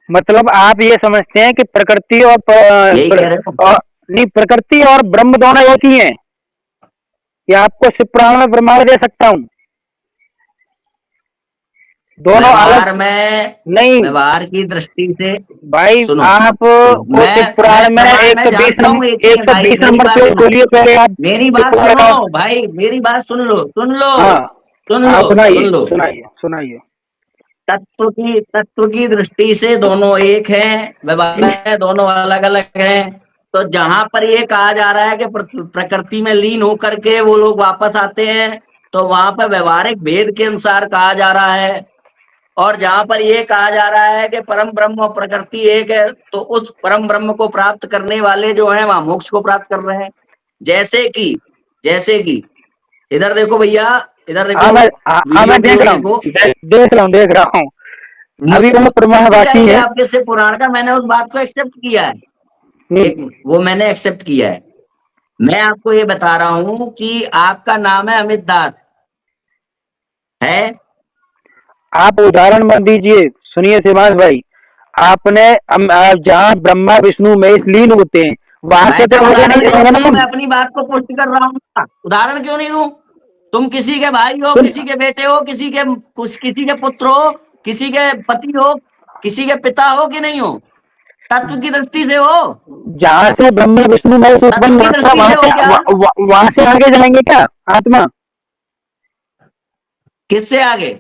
Speaker 2: मतलब आप ये समझते हैं कि प्रकृति और
Speaker 1: यही कह रहे हो?
Speaker 2: और नहीं, प्रकृति और ब्रह्म दोनों एक ही हैं। ये आपको शिव पुराण में प्रमाण दे सकता हूँ, दोनों अलग
Speaker 1: व्यवहार में,
Speaker 2: नहीं।
Speaker 1: व्यवहार की दृष्टि से
Speaker 2: भाई
Speaker 1: सुनो,
Speaker 2: आप को शिव
Speaker 1: मैं
Speaker 2: पुराण में
Speaker 1: प्रमाण मैं
Speaker 2: 120
Speaker 1: जानता हूँ, एक ही
Speaker 2: नंबर
Speaker 1: है भाई,
Speaker 2: 120
Speaker 1: मेरी
Speaker 2: नंबर
Speaker 1: बात
Speaker 2: पे
Speaker 1: सुनो,
Speaker 2: खोलिए पहले आप
Speaker 1: मेरी
Speaker 2: शिव
Speaker 1: बात
Speaker 2: पुराण
Speaker 1: सुनो
Speaker 2: का।
Speaker 1: भाई, मेरी बात सुन लो, सुन लो,
Speaker 2: हाँ,
Speaker 1: सुन
Speaker 2: हाँ
Speaker 1: लो,
Speaker 2: सुनाइए
Speaker 1: सुन लो।
Speaker 2: सुनाइए सुनाइए।
Speaker 1: तत्व की दृष्टि से दोनों एक हैं, व्यवहार में दोनों अलग अलग हैं। तो जहां पर ये कहा जा रहा है कि प्रकृति में लीन होकर के वो लोग वापस आते हैं, तो वहां पर व्यवहारिक भेद के अनुसार कहा जा रहा है। और जहां पर ये कहा जा रहा है कि परम ब्रह्म और प्रकृति एक है, तो उस परम ब्रह्म को प्राप्त करने वाले जो हैं वहां मोक्ष को प्राप्त कर रहे हैं। जैसे कि इधर देखो भैया, इधर
Speaker 2: हाँ
Speaker 1: देखो,
Speaker 2: मैं, हाँ
Speaker 1: वीडियो
Speaker 2: मैं
Speaker 1: की
Speaker 2: देख
Speaker 1: ओर
Speaker 2: रहा हूँ,
Speaker 1: देखो।
Speaker 2: देख रहा हूँ। अभी
Speaker 1: मुझे
Speaker 2: वो प्रमाण बाकी
Speaker 1: चाहिए
Speaker 2: है।
Speaker 1: आपके से पुराण का, मैंने उस बात को एक्सेप्ट किया है।
Speaker 2: हम्म,
Speaker 1: एक मिनट, वो मैंने एक्सेप्ट किया है। मैं आपको ये बता रहा हूं कि आपका नाम है अमित दास, है?
Speaker 2: आप उदाहरण मत दीजिए। सुनिए शिवांश भाई, आपने जहाँ ब्रह्मा विष्णु महेश लीन होते हैं, वहां
Speaker 1: मैं
Speaker 2: से तो
Speaker 1: जब
Speaker 2: आगे
Speaker 1: उदाहरण
Speaker 2: नहीं
Speaker 1: दे
Speaker 2: जाएंगे
Speaker 1: रहा
Speaker 2: ना
Speaker 1: हूं, मैं
Speaker 2: हम।
Speaker 1: अपनी बात को पुष्ट कर रहा हूं। उदाहरण क्यों नहीं दूं? तुम किसी के भाई हो,
Speaker 2: सुन,
Speaker 1: किसी के बेटे हो, किसी के पुत्र हो, किसी के पति हो, किसी के पिता हो कि नहीं हो? तत्व की दृष्टि से हो,
Speaker 2: जहाँ से ब्रह्मा विष्णु महेश
Speaker 1: तत्व
Speaker 2: उत्पन्न
Speaker 1: की
Speaker 2: हुआ,
Speaker 1: दृष्टि से हो क्या?
Speaker 2: वहां से आगे जाएंगे क्या आत्मा?
Speaker 1: किससे आगे?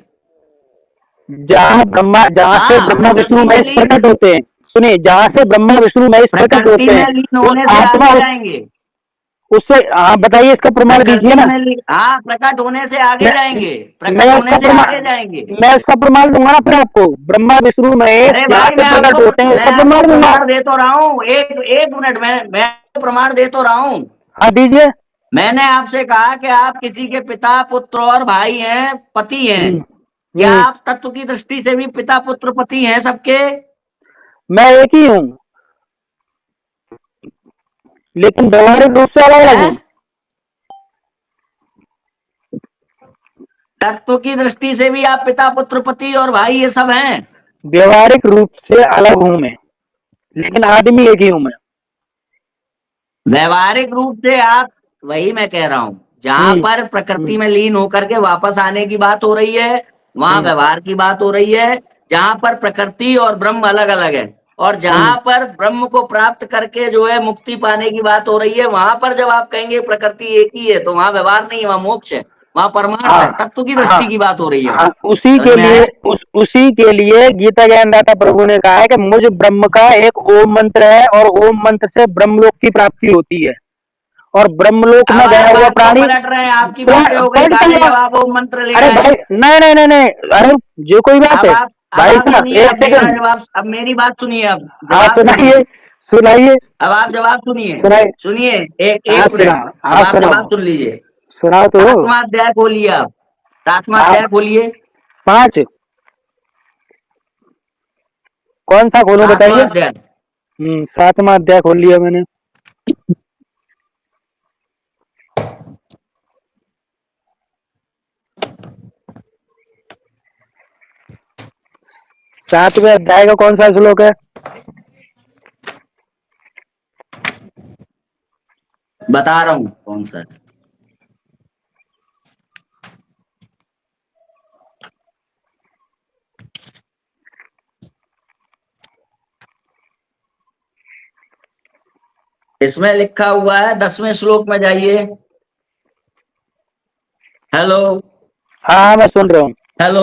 Speaker 2: जहाँ से
Speaker 1: हाँ,
Speaker 2: ब्रह्मा विष्णु
Speaker 1: प्रकृति में
Speaker 2: महेश
Speaker 1: लीन,
Speaker 2: प्रकट होते हैं। सुनिए, जहाँ से ब्रह्मा विष्णु महेश प्रकट
Speaker 1: प्रकृति
Speaker 2: होते
Speaker 1: में
Speaker 2: हैं,
Speaker 1: लीन
Speaker 2: तो
Speaker 1: होने से
Speaker 2: आत्मा
Speaker 1: आगे जाएंगे।
Speaker 2: उससे, हाँ बताइए, इसका प्रमाण दीजिए
Speaker 1: प्रकृति
Speaker 2: ना।
Speaker 1: में हाँ, प्रकट होने से आगे
Speaker 2: मैं
Speaker 1: जाएंगे,
Speaker 2: मैं
Speaker 1: प्रकट होने
Speaker 2: उसका
Speaker 1: से
Speaker 2: प्रमाण
Speaker 1: आगे जाएंगे।
Speaker 2: मैं उसका प्रमाण दूंगा ना फिर आपको। ब्रह्मा विष्णु महेश
Speaker 1: अरे
Speaker 2: जहाँ
Speaker 1: भाई,
Speaker 2: से प्रकट होते हैं,
Speaker 1: मैं
Speaker 2: इसका
Speaker 1: आपको
Speaker 2: प्रमाण दूंगा।
Speaker 1: प्रमाण दे तो रहा हूँ, एक एक मिनट, मैं आपको प्रमाण दे तो रहा हूँ।
Speaker 2: हाँ दीजिए।
Speaker 1: मैंने आपसे कहा कि आप किसी के पिता, पुत्र और भाई हैं, पति हैं।
Speaker 2: हम्म,
Speaker 1: क्या
Speaker 2: हम्म,
Speaker 1: आप तत्व की दृष्टि से भी पिता, पुत्र, पति हैं सबके?
Speaker 2: मैं एक ही हूँ, लेकिन व्यवहारिक रूप से अलग अलग
Speaker 1: हैं?
Speaker 2: हूँ।
Speaker 1: तत्व की दृष्टि से भी आप पिता, पुत्र, पति और भाई ये सब हैं।
Speaker 2: व्यवहारिक रूप से अलग हूँ मैं, लेकिन आदमी एक ही हूँ मैं।
Speaker 1: व्यवहारिक रूप से आप, वही मैं कह रहा हूं, जहां
Speaker 2: हम्म,
Speaker 1: पर प्रकृति
Speaker 2: हम्म,
Speaker 1: में लीन होकर के वापस आने की बात हो रही है, वहां
Speaker 2: हम्म,
Speaker 1: व्यवहार की बात हो रही है। जहां पर प्रकृति और ब्रह्म अलग अलग है, और
Speaker 2: हम्म।
Speaker 1: जहां पर ब्रह्म को प्राप्त करके जो है मुक्ति पाने की बात हो रही है, वहां पर जब आप कहेंगे प्रकृति एक ही है, तो वहां व्यवहार नहीं है, वहां मोक्ष है, वहां परमार्थ
Speaker 2: हाँ,
Speaker 1: है, तत्व की
Speaker 2: हाँ,
Speaker 1: दृष्टि की बात हो रही है
Speaker 2: हाँ,
Speaker 1: वहां। समझ में आया?
Speaker 2: उसी के लिए गीता ज्ञानदाता प्रभु ने कहा है कि मुझ ब्रह्म का एक ओम मंत्र है, और ओम मंत्र से ब्रह्मलोक की प्राप्ति होती है, और ब्रह्मलोक में
Speaker 1: अब
Speaker 2: गया
Speaker 1: आप
Speaker 2: हुआ
Speaker 1: बात को
Speaker 2: प्राणी
Speaker 1: पलट रहे हैं, आपकी बातें हो गई
Speaker 2: पलट
Speaker 1: खाली,
Speaker 2: गया।
Speaker 1: अब आप वो मंत्र ले
Speaker 2: अरे
Speaker 1: आए।
Speaker 2: भाई, नहीं नहीं नहीं नहीं, अरे जो कोई बात
Speaker 1: अब
Speaker 2: है। भाई
Speaker 1: आप
Speaker 2: साहब
Speaker 1: सुनिए,
Speaker 2: एक
Speaker 1: अब मेरा
Speaker 2: सेकंड।
Speaker 1: जवाब, अब मेरी बात सुनिए, अब
Speaker 2: हाँ
Speaker 1: जवाब सुनिए।
Speaker 2: सुनाइए, सुनाइए,
Speaker 1: अब आप जवाब सुनिए,
Speaker 2: सुनाइए।
Speaker 1: सुनिए, एक
Speaker 2: हाँ
Speaker 1: एक
Speaker 2: सुना,
Speaker 1: मिनट। अब
Speaker 2: हाँ
Speaker 1: आप जवाब
Speaker 2: सुनाओ,
Speaker 1: सुन लीजिए।
Speaker 2: सुनाओ तो।
Speaker 1: 7वां अध्याय खोलिए आप, 7वां
Speaker 2: आप
Speaker 1: अध्याय खोलिए।
Speaker 2: 5 कौन सा खोलूं
Speaker 1: 7वां
Speaker 2: बताइए।
Speaker 1: अध्याय।
Speaker 2: 7वां अध्याय खोल लिया मैंने। सातवें अध्याय का कौन सा श्लोक है?
Speaker 1: बता रहा हूं कौन सा है। इसमें लिखा हुआ है, 10वें श्लोक में जाइए। हेलो
Speaker 2: हाँ मैं सुन रहा हूँ।
Speaker 1: हेलो।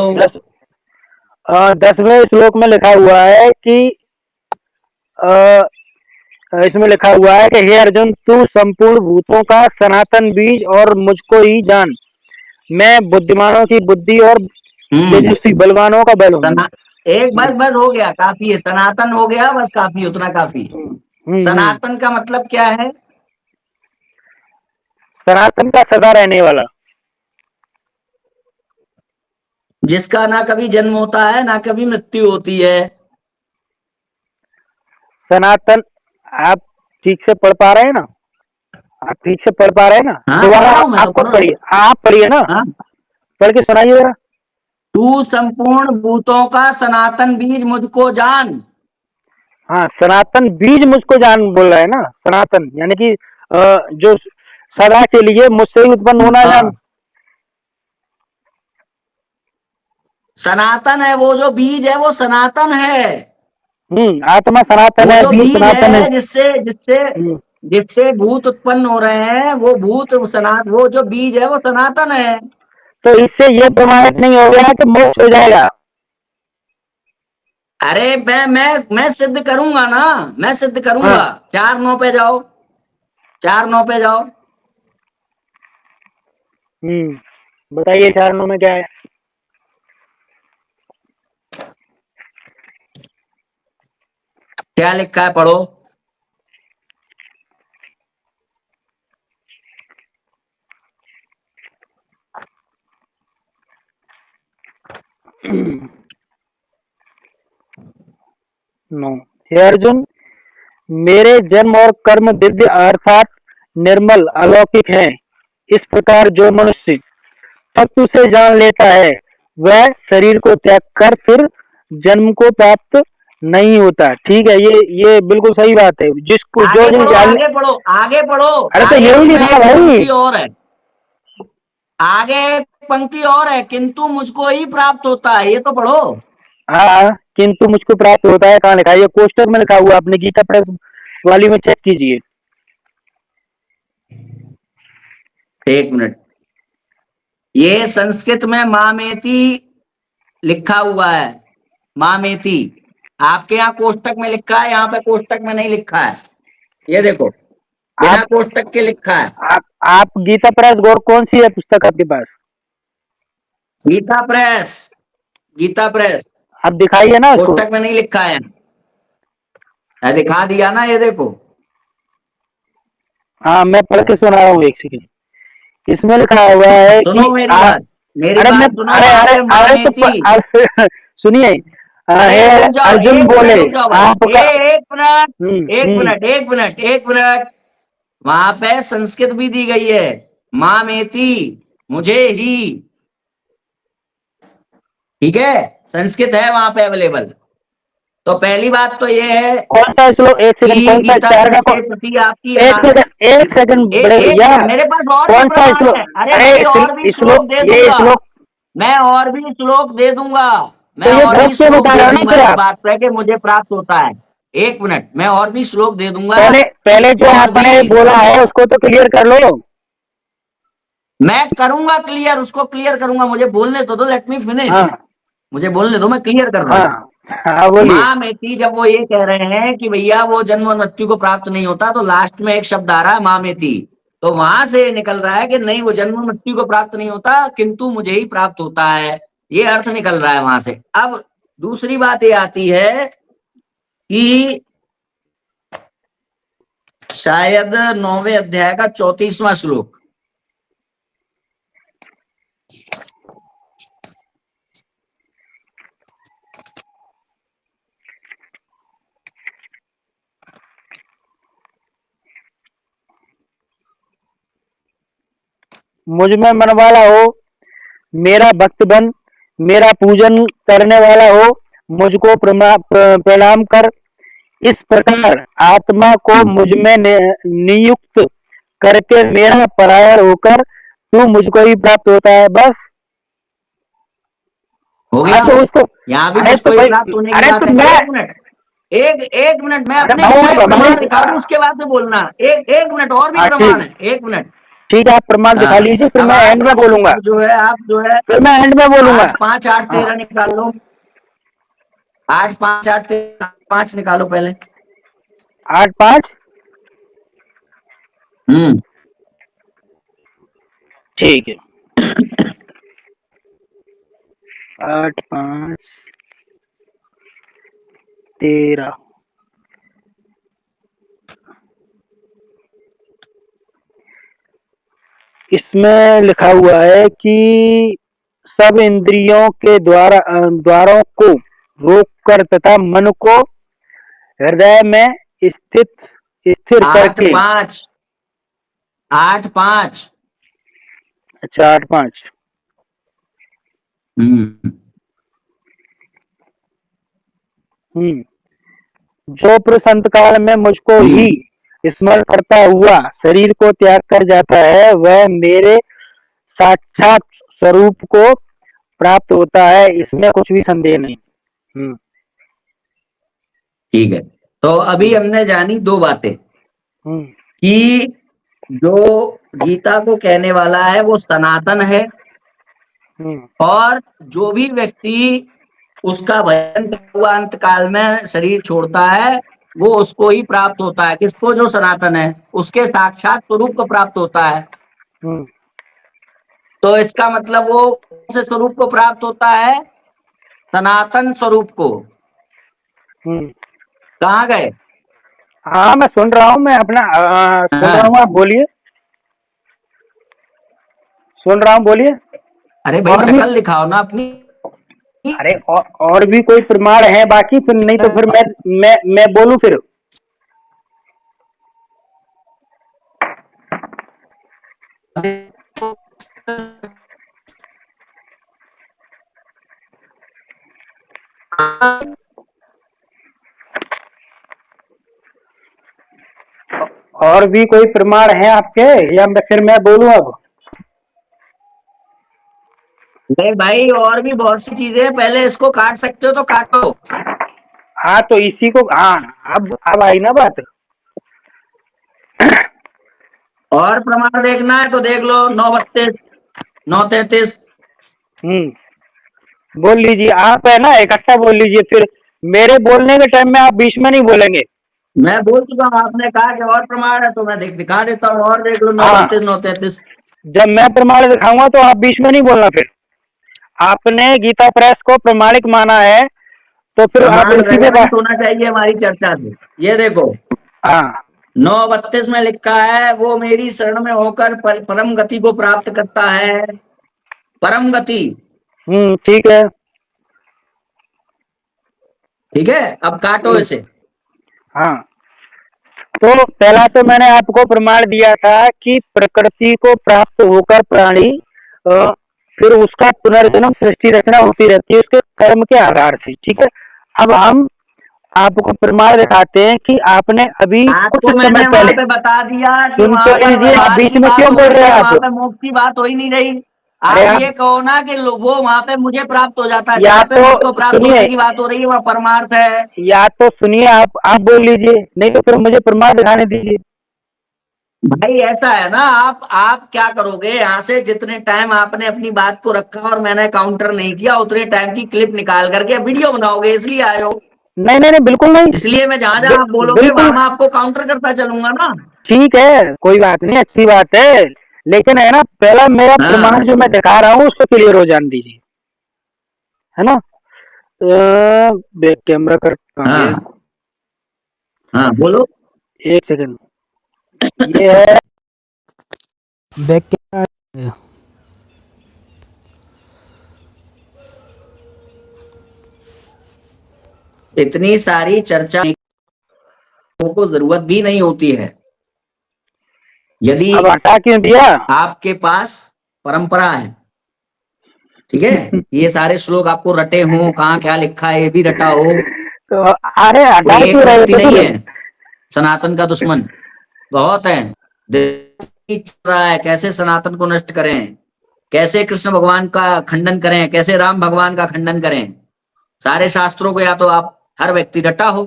Speaker 2: 10वें श्लोक में लिखा हुआ है कि अ, इसमें लिखा हुआ है कि हे अर्जुन, तू संपूर्ण भूतों का सनातन बीज और मुझको ही जान। मैं बुद्धिमानों की बुद्धि और
Speaker 1: हम्म।
Speaker 2: तेजस्वी बलवानों का बल हूँ।
Speaker 1: सना एक बस बस हो गया, काफी है, सनातन हो गया, बस काफी, उतना काफी।
Speaker 2: हम्म।
Speaker 1: सनातन का मतलब क्या है?
Speaker 2: सनातन का सदा रहने वाला।
Speaker 1: जिसका ना कभी जन्म होता है ना कभी मृत्यु होती है।
Speaker 2: सनातन। आप ठीक से पढ़ पा रहे हैं ना? आप ठीक से पढ़ पा रहे हैं ना?
Speaker 1: हाँ पढ़
Speaker 2: दोबारा
Speaker 1: रहा हूँ, मैं
Speaker 2: आप
Speaker 1: तो
Speaker 2: खुद
Speaker 1: पढ़ रहा हूँ।
Speaker 2: पढ़िए। हाँ आप पढ़िए ना।
Speaker 1: हाँ।
Speaker 2: पढ़ के सुनाइए जरा।
Speaker 1: तू संपूर्ण भूतों का सनातन बीज मुझको जान।
Speaker 2: हाँ, सनातन बीज मुझको जान बोल रहा है ना। सनातन यानी कि जो सदा के लिए मुझसे ही उत्पन्न होना जान।
Speaker 1: हाँ, सनातन है वो जो बीज है, वो सनातन है।
Speaker 2: आत्मा सनातन
Speaker 1: वो
Speaker 2: है,
Speaker 1: जो
Speaker 2: बीज
Speaker 1: बीज
Speaker 2: सनातन है।
Speaker 1: है जिससे जिससे
Speaker 2: हम्म।
Speaker 1: जिससे भूत उत्पन्न हो रहे हैं, वो भूत वो जो बीज है वो सनातन है।
Speaker 2: तो इससे यह प्रमाणित नहीं हो गया कि मोक्ष हो जाएगा।
Speaker 1: अरे मैं सिद्ध करूंगा ना, मैं सिद्ध
Speaker 2: हाँ।
Speaker 1: करूंगा। 4-9 पे जाओ, 4-9 पे जाओ।
Speaker 2: बताइए 4 में क्या है?
Speaker 1: क्या लिखा है, पढ़ो।
Speaker 2: नो। हे अर्जुन, मेरे जन्म और कर्म दिव्य अर्थात निर्मल अलौकिक हैं। इस प्रकार जो मनुष्य तत्व से जान लेता है, वह शरीर को त्याग कर फिर जन्म को प्राप्त नहीं होता। ठीक है, ये बिल्कुल सही बात है। जिसको जो
Speaker 1: आगे
Speaker 2: जो
Speaker 1: पढ़ो,
Speaker 2: जान।
Speaker 1: आगे पढ़ो, आगे पढ़ो।
Speaker 2: अरे तो
Speaker 1: आगे
Speaker 2: यही
Speaker 1: इसमें
Speaker 2: लिखा
Speaker 1: एक
Speaker 2: भाई।
Speaker 1: पंक्ति और है, आगे एक पंक्ति और है, किंतु मुझको ही प्राप्त होता है, ये तो पढ़ो।
Speaker 2: हाँ, किंतु मुझको प्राप्त होता है कहाँ लिखा है? ये कोष्टक में लिखा हुआ। अपने गीता प्रेस वाली में चेक कीजिए।
Speaker 1: एक मिनट, ये संस्कृत में मामेति लिखा हुआ है, मामेति। आपके यहाँ कोष्टक में लिखा है, यहाँ पे कोष्टक में नहीं लिखा है। ये देखो, बिना
Speaker 2: आप
Speaker 1: कोष्टक के लिखा है।
Speaker 2: आप गीता प्रेस गौर कौन सी है पुस्तक आपके पास?
Speaker 1: गीता प्रेस, गीता प्रेस।
Speaker 2: आप दिखाइए ना उसको।
Speaker 1: कोष्टक में नहीं लिखा है, मैं दिखा दिया ना, ये देखो।
Speaker 2: हाँ मैं पढ़ के सुना रहा हूँ, एक सेकंड। इसमें लिखा हुआ है
Speaker 1: सुनो
Speaker 2: कि
Speaker 1: मेरी बात, मेरी
Speaker 2: अरे मैं
Speaker 1: बात सुनो,
Speaker 2: अरे
Speaker 1: वहां
Speaker 2: अरे
Speaker 1: पे
Speaker 2: अरे तो
Speaker 1: मामेति।
Speaker 2: सुनिए।
Speaker 1: अरे
Speaker 2: हे
Speaker 1: रुक जाओ,
Speaker 2: अर्जुन
Speaker 1: एक
Speaker 2: बोले
Speaker 1: मिनट रुक जाओ भाई,
Speaker 2: आपका।
Speaker 1: एक मिनट, एक
Speaker 2: हम्म।
Speaker 1: मिनट, एक मिनट, एक मिनट। वहां पे संस्कृत भी दी गई है, मामेति, मुझे ही। ठीक है, संस्कृत है वहां पे अवेलेबल। तो पहली बात तो ये है
Speaker 2: कौन सा श्लोक? एक सेकंड,
Speaker 1: कि
Speaker 2: कौन सा
Speaker 1: गीता
Speaker 2: चार का
Speaker 1: प्रेस के प्रति आपकी
Speaker 2: एक सेकंड बड़े
Speaker 1: एक
Speaker 2: भैया।
Speaker 1: मिनट, मेरे पास और भी
Speaker 2: कौन सा
Speaker 1: प्रमाण
Speaker 2: श्लोक?
Speaker 1: है। अरे
Speaker 2: अरे
Speaker 1: भाई, और भी श्लोक
Speaker 2: श्लोक,
Speaker 1: दे
Speaker 2: ये
Speaker 1: दूंगा,
Speaker 2: श्लोक।
Speaker 1: मैं और भी श्लोक दे दूंगा,
Speaker 2: तो
Speaker 1: मैं
Speaker 2: ये
Speaker 1: और
Speaker 2: झूठ
Speaker 1: भी
Speaker 2: क्यों
Speaker 1: श्लोक
Speaker 2: बता
Speaker 1: दे
Speaker 2: रहे हो ना
Speaker 1: दूंगा
Speaker 2: फिर
Speaker 1: इस
Speaker 2: आप?
Speaker 1: बात पे कि मुझे प्राप्त होता है। एक मिनट, मैं और भी श्लोक दे दूंगा।
Speaker 2: पहले पहले जो
Speaker 1: और भी,
Speaker 2: आपने बोला है उसको तो क्लियर कर लो।
Speaker 1: मैं करूंगा क्लियर, उसको क्लियर करूंगा, मुझे बोलने तो दो, लेट मी फिनिश।
Speaker 2: हाँ
Speaker 1: मुझे बोलने दो, मैं क्लियर कर रहा
Speaker 2: हाँ
Speaker 1: हूँ।
Speaker 2: हाँ बोलिए।
Speaker 1: माँ मेती, जब वो ये कह रहे हैं कि भैया वो जन्म और मृत्यु को प्राप्त नहीं होता, तो लास्ट में एक शब्द आ रहा है माँ मेती। तो वहां से निकल रहा है कि नहीं, वो जन्म और मृत्यु को प्राप्त नहीं होता, किंतु मुझे ही प्राप्त होता है। ये अर्थ निकल रहा है वहां से। अब दूसरी बात ये आती है कि शायद 9वें अध्याय का 34वां श्लोक।
Speaker 2: मुझ में मन वाला हो, मेरा भक्त बन, मेरा पूजन करने वाला हो, मुझको प्रणाम कर। इस प्रकार आत्मा को मुझ में नियुक्त करके मेरा परायण होकर तू मुझको ही प्राप्त होता है। बस।
Speaker 1: हो
Speaker 2: हाँ
Speaker 1: गया,
Speaker 2: तो उसको।
Speaker 1: यहाँ भी
Speaker 2: अरे
Speaker 1: मुझको
Speaker 2: तो
Speaker 1: ही
Speaker 2: भाई,
Speaker 1: प्राप्त होने की
Speaker 2: अरे
Speaker 1: बात
Speaker 2: तो
Speaker 1: है।
Speaker 2: मैं।
Speaker 1: एक मिनट, एक मिनट, मैं
Speaker 2: अरे
Speaker 1: अपने
Speaker 2: भाई
Speaker 1: पूरे प्रमाण
Speaker 2: भाई।
Speaker 1: दिखा दूं, उसके बाद से बोलना। एक एक मिनट, और भी
Speaker 2: हाँ
Speaker 1: प्रमाण
Speaker 2: ठीक।
Speaker 1: है, एक मिनट।
Speaker 2: ठीक है, आप प्रमाण दिखा
Speaker 1: हाँ,
Speaker 2: लीजिए, फिर
Speaker 1: अब
Speaker 2: मैं एंड में बोलूंगा।
Speaker 1: आप जो है
Speaker 2: फिर मैं एंड में बोलूंगा।
Speaker 1: 8 5 8
Speaker 2: हाँ,
Speaker 1: 13 निकाल लो। 8 5 8 13 5 निकालो पहले।
Speaker 2: 8 5।
Speaker 1: हम्म।
Speaker 2: ठीक है, 8 5 13। इसमें लिखा हुआ है कि सब इंद्रियों के द्वारों को रोककर तथा मन को हृदय में स्थिर
Speaker 1: 8
Speaker 2: करके।
Speaker 1: 5 8 5।
Speaker 2: अच्छा, 8 5।
Speaker 1: हम्म।
Speaker 2: जो पुरुष अंत काल में मुझको ही
Speaker 1: हम्म।
Speaker 2: स्मरण करता हुआ शरीर को त्याग कर जाता है, वह मेरे साक्षात स्वरूप को प्राप्त होता है, इसमें कुछ भी संदेह नहीं। हम्म।
Speaker 1: ठीक है, तो अभी
Speaker 2: हम्म।
Speaker 1: हमने जानी दो बातें
Speaker 2: हम्म।
Speaker 1: कि जो गीता को कहने वाला है वो सनातन है,
Speaker 2: हम्म।
Speaker 1: और जो भी व्यक्ति उसका भजन करता हुआ अंत काल में शरीर छोड़ता है वो उसको ही प्राप्त होता है। किसको? जो सनातन है, उसके साक्षात स्वरूप को प्राप्त होता है।
Speaker 2: हम्म।
Speaker 1: तो इसका मतलब वो कौन से स्वरूप को प्राप्त होता है? सनातन स्वरूप को।
Speaker 2: हम्म।
Speaker 1: कहाँ गए?
Speaker 2: हाँ, मैं सुन रहा हूँ, मैं अपना सुन रहा
Speaker 1: हाँ,
Speaker 2: हूँ, आप बोलिए। सुन रहा हूँ, बोलिए।
Speaker 1: अरे भाई
Speaker 2: और भी
Speaker 1: शकल दिखाओ ना अपनी।
Speaker 2: अरे और भी कोई प्रमाण है बाकी? फिर नहीं तो फिर मैं बोलूँ फिर। और भी कोई प्रमाण है आपके, या फिर मैं बोलूँ अब?
Speaker 1: नहीं भाई, और भी बहुत सी चीजें हैं, पहले इसको काट सकते हो तो काटो।
Speaker 2: हाँ, तो इसी को, हाँ, अब आई ना बात।
Speaker 1: और प्रमाण देखना है तो देख लो, 9 32 9 33।
Speaker 2: बोल लीजिए आप, है ना, इकट्ठा बोल लीजिए, फिर मेरे बोलने के टाइम में आप बीच में नहीं बोलेंगे।
Speaker 1: मैं बोल चुका हूँ, आपने कहा कि और प्रमाण है तो मैं दिखा देता हूँ, और देख लो, 9 32
Speaker 2: हाँ,
Speaker 1: 9 33।
Speaker 2: जब मैं प्रमाण दिखाऊंगा तो आप बीच में नहीं बोलना फिर। आपने गीता प्रेस को प्रमाणिक माना है, तो फिर आप
Speaker 1: प्रमाण
Speaker 2: इसी पे
Speaker 1: रेलेवेंट होना चाहिए हमारी चर्चा से। ये देखो,
Speaker 2: हाँ।
Speaker 1: 9 32 में लिखा है, वो मेरी शरण में होकर परम गति को प्राप्त करता है। परम गति।
Speaker 2: ठीक है।
Speaker 1: ठीक है, अब काटो
Speaker 2: हम्म,
Speaker 1: इसे।
Speaker 2: हाँ, तो पहला तो मैंने आपको प्रमाण दिया था कि प्रकृति को प्राप्त होकर प्राणी अ, फिर उसका पुनर्जन्म सृष्टि रचना होती रहती है उसके कर्म के आधार से। ठीक है, अब हम आपको प्रमाण दिखाते हैं कि आपने अभी कुछ
Speaker 1: आपको
Speaker 2: समय
Speaker 1: मैंने वहां
Speaker 2: पहले,
Speaker 1: पे बता दिया कि
Speaker 2: सुन
Speaker 1: वहां
Speaker 2: तो
Speaker 1: पर
Speaker 2: लीजिए, आप
Speaker 1: व्यवहार
Speaker 2: बीच
Speaker 1: की
Speaker 2: में
Speaker 1: बात
Speaker 2: क्यों
Speaker 1: हो
Speaker 2: बोल
Speaker 1: रही
Speaker 2: रहे हैं
Speaker 1: है,
Speaker 2: आप?
Speaker 1: वहां पे मोक्ष की बात हो ही नहीं रही।
Speaker 2: अरे
Speaker 1: आप
Speaker 2: आप,
Speaker 1: ये कहो ना कि वो वहां पे मुझे प्राप्त हो जाता है,
Speaker 2: या
Speaker 1: जहाँ पे
Speaker 2: तो
Speaker 1: मुझको प्राप्त
Speaker 2: सुनिए,
Speaker 1: होने की बात हो रही है वह परमार्थ है।
Speaker 2: या तो सुनिए, आप बोल लीजिए, नहीं तो फिर मुझे प्रमाण दिखाने दीजिए।
Speaker 1: भाई ऐसा है ना, आप क्या करोगे, यहाँ से जितने टाइम आपने अपनी बात को रखा और मैंने काउंटर नहीं किया, उतने टाइम की क्लिप निकाल करके वीडियो बनाओगे, इसलिए आए हो।
Speaker 2: नहीं नहीं नहीं, बिल्कुल नहीं।
Speaker 1: इसलिए मैं जहां जहां आप बोलोगे
Speaker 2: बिल्कुल
Speaker 1: वहां मैं आपको काउंटर करता चलूंगा ना।
Speaker 2: ठीक है, कोई बात नहीं, अच्छी बात है। लेकिन है ना, पहला मेरा
Speaker 1: हाँ।
Speaker 2: प्रमाण जो मैं दिखा रहा हूँ उसको क्लियर हो जाने दीजिए, है ना। बैक कैमरा कर कहाँ गया?
Speaker 1: हाँ। हाँ बोलो।
Speaker 2: एक सेकंड, ये है बैक कैमरा।
Speaker 1: इतनी सारी चर्चा को जरूरत भी नहीं होती है, यदि
Speaker 2: अब हटा क्यों दिया?
Speaker 1: आपके पास परंपरा है। ठीक है, ये सारे श्लोक आपको रटे हो, कहाँ क्या लिखा है ये भी रटा हो।
Speaker 2: तो अरे हटा
Speaker 1: कोई
Speaker 2: क्यों
Speaker 1: एक
Speaker 2: रहे
Speaker 1: व्यक्ति
Speaker 2: थे
Speaker 1: नहीं
Speaker 2: फिर?
Speaker 1: है सनातन का दुश्मन, बहुत है। चल रहा है कैसे सनातन को नष्ट करें, कैसे कृष्ण भगवान का खंडन करें, कैसे राम भगवान का खंडन करें। सारे शास्त्रों को या तो आप हर व्यक्ति रटा हो,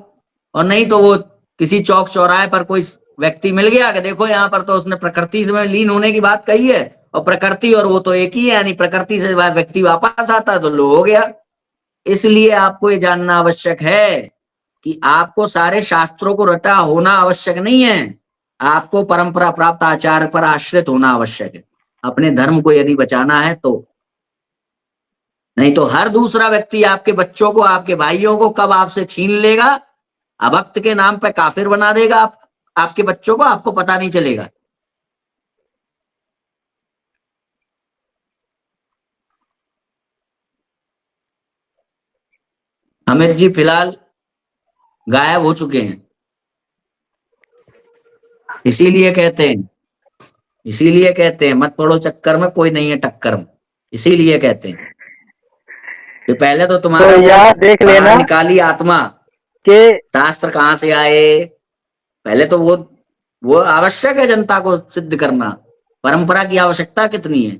Speaker 1: और नहीं तो वो किसी चौक चौराहे पर कोई व्यक्ति मिल गया कि देखो यहाँ पर तो उसने प्रकृति में लीन होने की बात कही है, और प्रकृति और वो तो एक ही है, यानी प्रकृति से व्यक्ति वापस आता है तो लो हो गया। इसलिए आपको ये जानना आवश्यक है कि आपको सारे शास्त्रों को रटा होना आवश्यक नहीं है, आपको परंपरा प्राप्त आचार पर आश्रित होना आवश्यक है, अपने धर्म को यदि बचाना है तो। नहीं तो हर दूसरा व्यक्ति आपके बच्चों को, आपके भाइयों को कब आपसे छीन लेगा, अभक्त के नाम पे काफिर बना देगा आपके बच्चों को, आपको पता नहीं चलेगा। अमित जी फिलहाल गायब हो चुके हैं, इसीलिए कहते हैं मत पड़ो चक्कर में, कोई नहीं है टक्कर में, इसीलिए कहते हैं कि पहले तो तुम्हारा
Speaker 2: तो यह देख
Speaker 1: बाहर
Speaker 2: लेना
Speaker 1: निकाली आत्मा
Speaker 2: कि
Speaker 1: शास्त्र कहाँ से आए, पहले तो वो आवश्यक है जनता को सिद्ध करना। परंपरा की आवश्यकता कितनी है,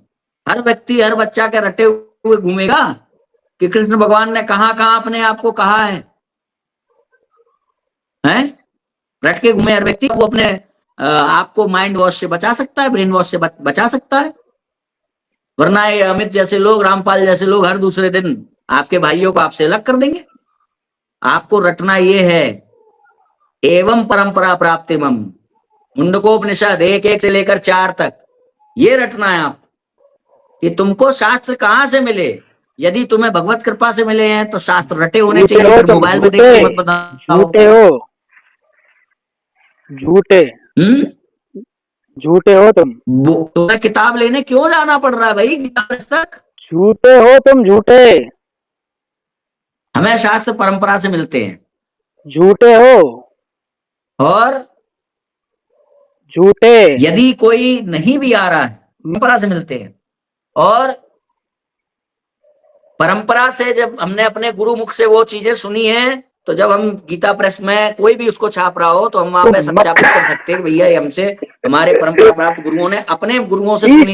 Speaker 1: हर व्यक्ति हर बच्चा के रटे हुए घूमेगा कि कृष्ण भगवान ने कहाँ कहाँ अपने आप को कहा है, हैं? रट के घूमे हर व्यक्ति, वो अपने आपको माइंड वॉश से बचा सकता है, ब्रेन वॉश से बचा सकता है। वरना ये अमित जैसे लोग, रामपाल जैसे लोग हर दूसरे दिन आपके भाइयों को आपसे अलग कर देंगे। आपको रटना ये है, एवं परंपरा प्राप्तिमम, मुंडकोपनिषद 1-1 से लेकर 4 तक, ये रटना है आप कि तुमको शास्त्र कहाँ से मिले। यदि तुम्हें भगवत कृपा से मिले हैं तो शास्त्र रटे होने
Speaker 2: झूठे
Speaker 1: चाहिए,
Speaker 2: हो
Speaker 1: फिर
Speaker 2: तुम,
Speaker 1: मोबाइल में देख
Speaker 2: झूठे
Speaker 1: के मत बताओ।
Speaker 2: झूठे हो, झूठे झूठे हो तुम,
Speaker 1: तुम्हें किताब लेने क्यों जाना पड़ रहा है भाई गीता प्रेस तक?
Speaker 2: झूठे हो तुम, झूठे,
Speaker 1: हमें शास्त्र परंपरा से मिलते हैं,
Speaker 2: झूठे हो
Speaker 1: और
Speaker 2: झूठे।
Speaker 1: यदि कोई नहीं भी आ रहा है परंपरा से मिलते हैं। और परंपरा से जब हमने अपने गुरु मुख से वो चीजें सुनी है, तो जब हम गीता प्रेस में कोई भी उसको छाप रहा हो तो हम वहां पे सत्यापित कर सकते हैं कि भैया ये हमसे हमारे परंपरा प्राप्त गुरुओं ने अपने गुरुओं से सुनी थी।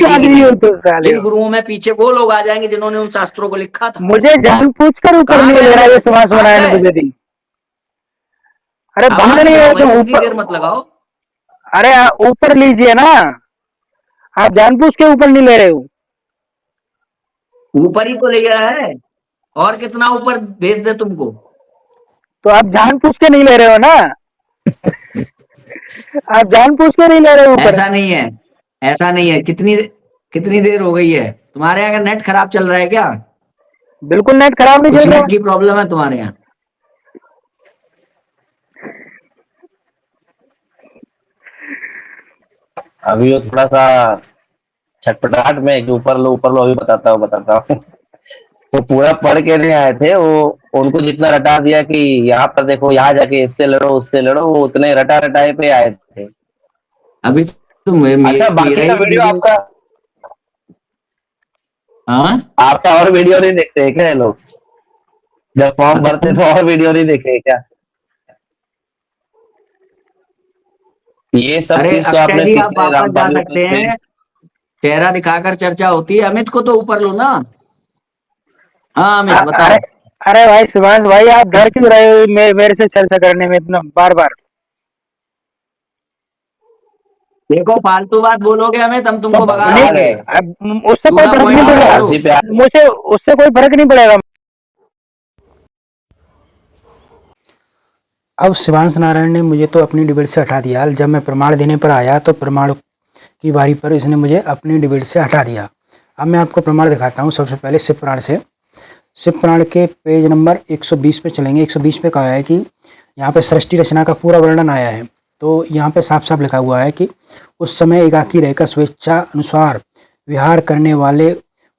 Speaker 1: जिन गुरुओं में पीछे वो लोग आ जाएंगे जिन्होंने उन शास्त्रों को लिखा था।
Speaker 2: मुझे जानबूझकर ऊपर नहीं ले रहा है सुभाष नारायण द्विवेदी। अरे बंद नहीं है तो
Speaker 1: इतनी देर मत लगाओ।
Speaker 2: अरे ऊपर लीजिए ना, आप जानबूझ के ऊपर नहीं ले रहे हो।
Speaker 1: ऊपर ही तो ले गया है, और कितना ऊपर भेज दे तुमको?
Speaker 2: तो आप जानबूझ के नहीं ले रहे हो ना, आप जानबूझ के नहीं ले रहे हो ऊपर।
Speaker 1: ऐसा नहीं है, ऐसा नहीं है। कितनी देर हो गई है? तुम्हारे यहाँ नेट खराब चल रहा है क्या?
Speaker 2: बिल्कुल नेट खराब नहीं चल रहा।
Speaker 1: नेट की प्रॉब्लम है तुम्हारे यहाँ?
Speaker 3: अभी वो थोड़ा सा छटपटाहट में कि ऊपर लो अभी बताता हूँ। वो पूरा पढ़ के नहीं आए थे, वो उनको जितना रटा दिया कि यहाँ पर देखो, यहाँ जाके इससे लड़ो उससे लड़ो, वो उतने रटाए पे आए थे।
Speaker 1: अभी तो
Speaker 3: अच्छा, बाकी का वीडियो आपका,
Speaker 1: हाँ,
Speaker 3: आपका और वीडियो नहीं देखते हैं क्या ये लोग? जब फॉर्म भरते तो और वीडियो नहीं देखे क्या? ये सब चीज तो आपने
Speaker 1: आप वापस जा सकते हैं, चेहरा दिखाकर चर्चा होती है। अमित को तो ऊपर लो ना। हाँ अमित बताओ।
Speaker 2: अरे भाई सुभाष भाई, आप डर क्यों रहे हो मेरे से चर्चा करने में इतना बार बार?
Speaker 1: देखो फालतू बात बोलोगे अमित, हम तुमको भगा देंगे।
Speaker 2: उससे कोई फर्क नहीं पड़ेगा, मुझे उससे कोई फर्क नहीं पड़ेगा।
Speaker 4: अब शिवांश नारायण ने मुझे तो अपनी डिबेट से हटा दिया। जब मैं प्रमाण देने पर आया तो प्रमाण की बारी पर इसने मुझे अपनी डिबेट से हटा दिया। अब मैं आपको प्रमाण दिखाता हूँ। सबसे पहले शिव पुराण से, शिव पुराण के पेज नंबर 120 पे चलेंगे। 120 पे कहा है कि यहाँ पे सृष्टि रचना का पूरा वर्णन आया है। तो यहाँ पे साफ साफ लिखा हुआ है कि उस समय एकाकी रहकर स्वेच्छा अनुसार विहार करने वाले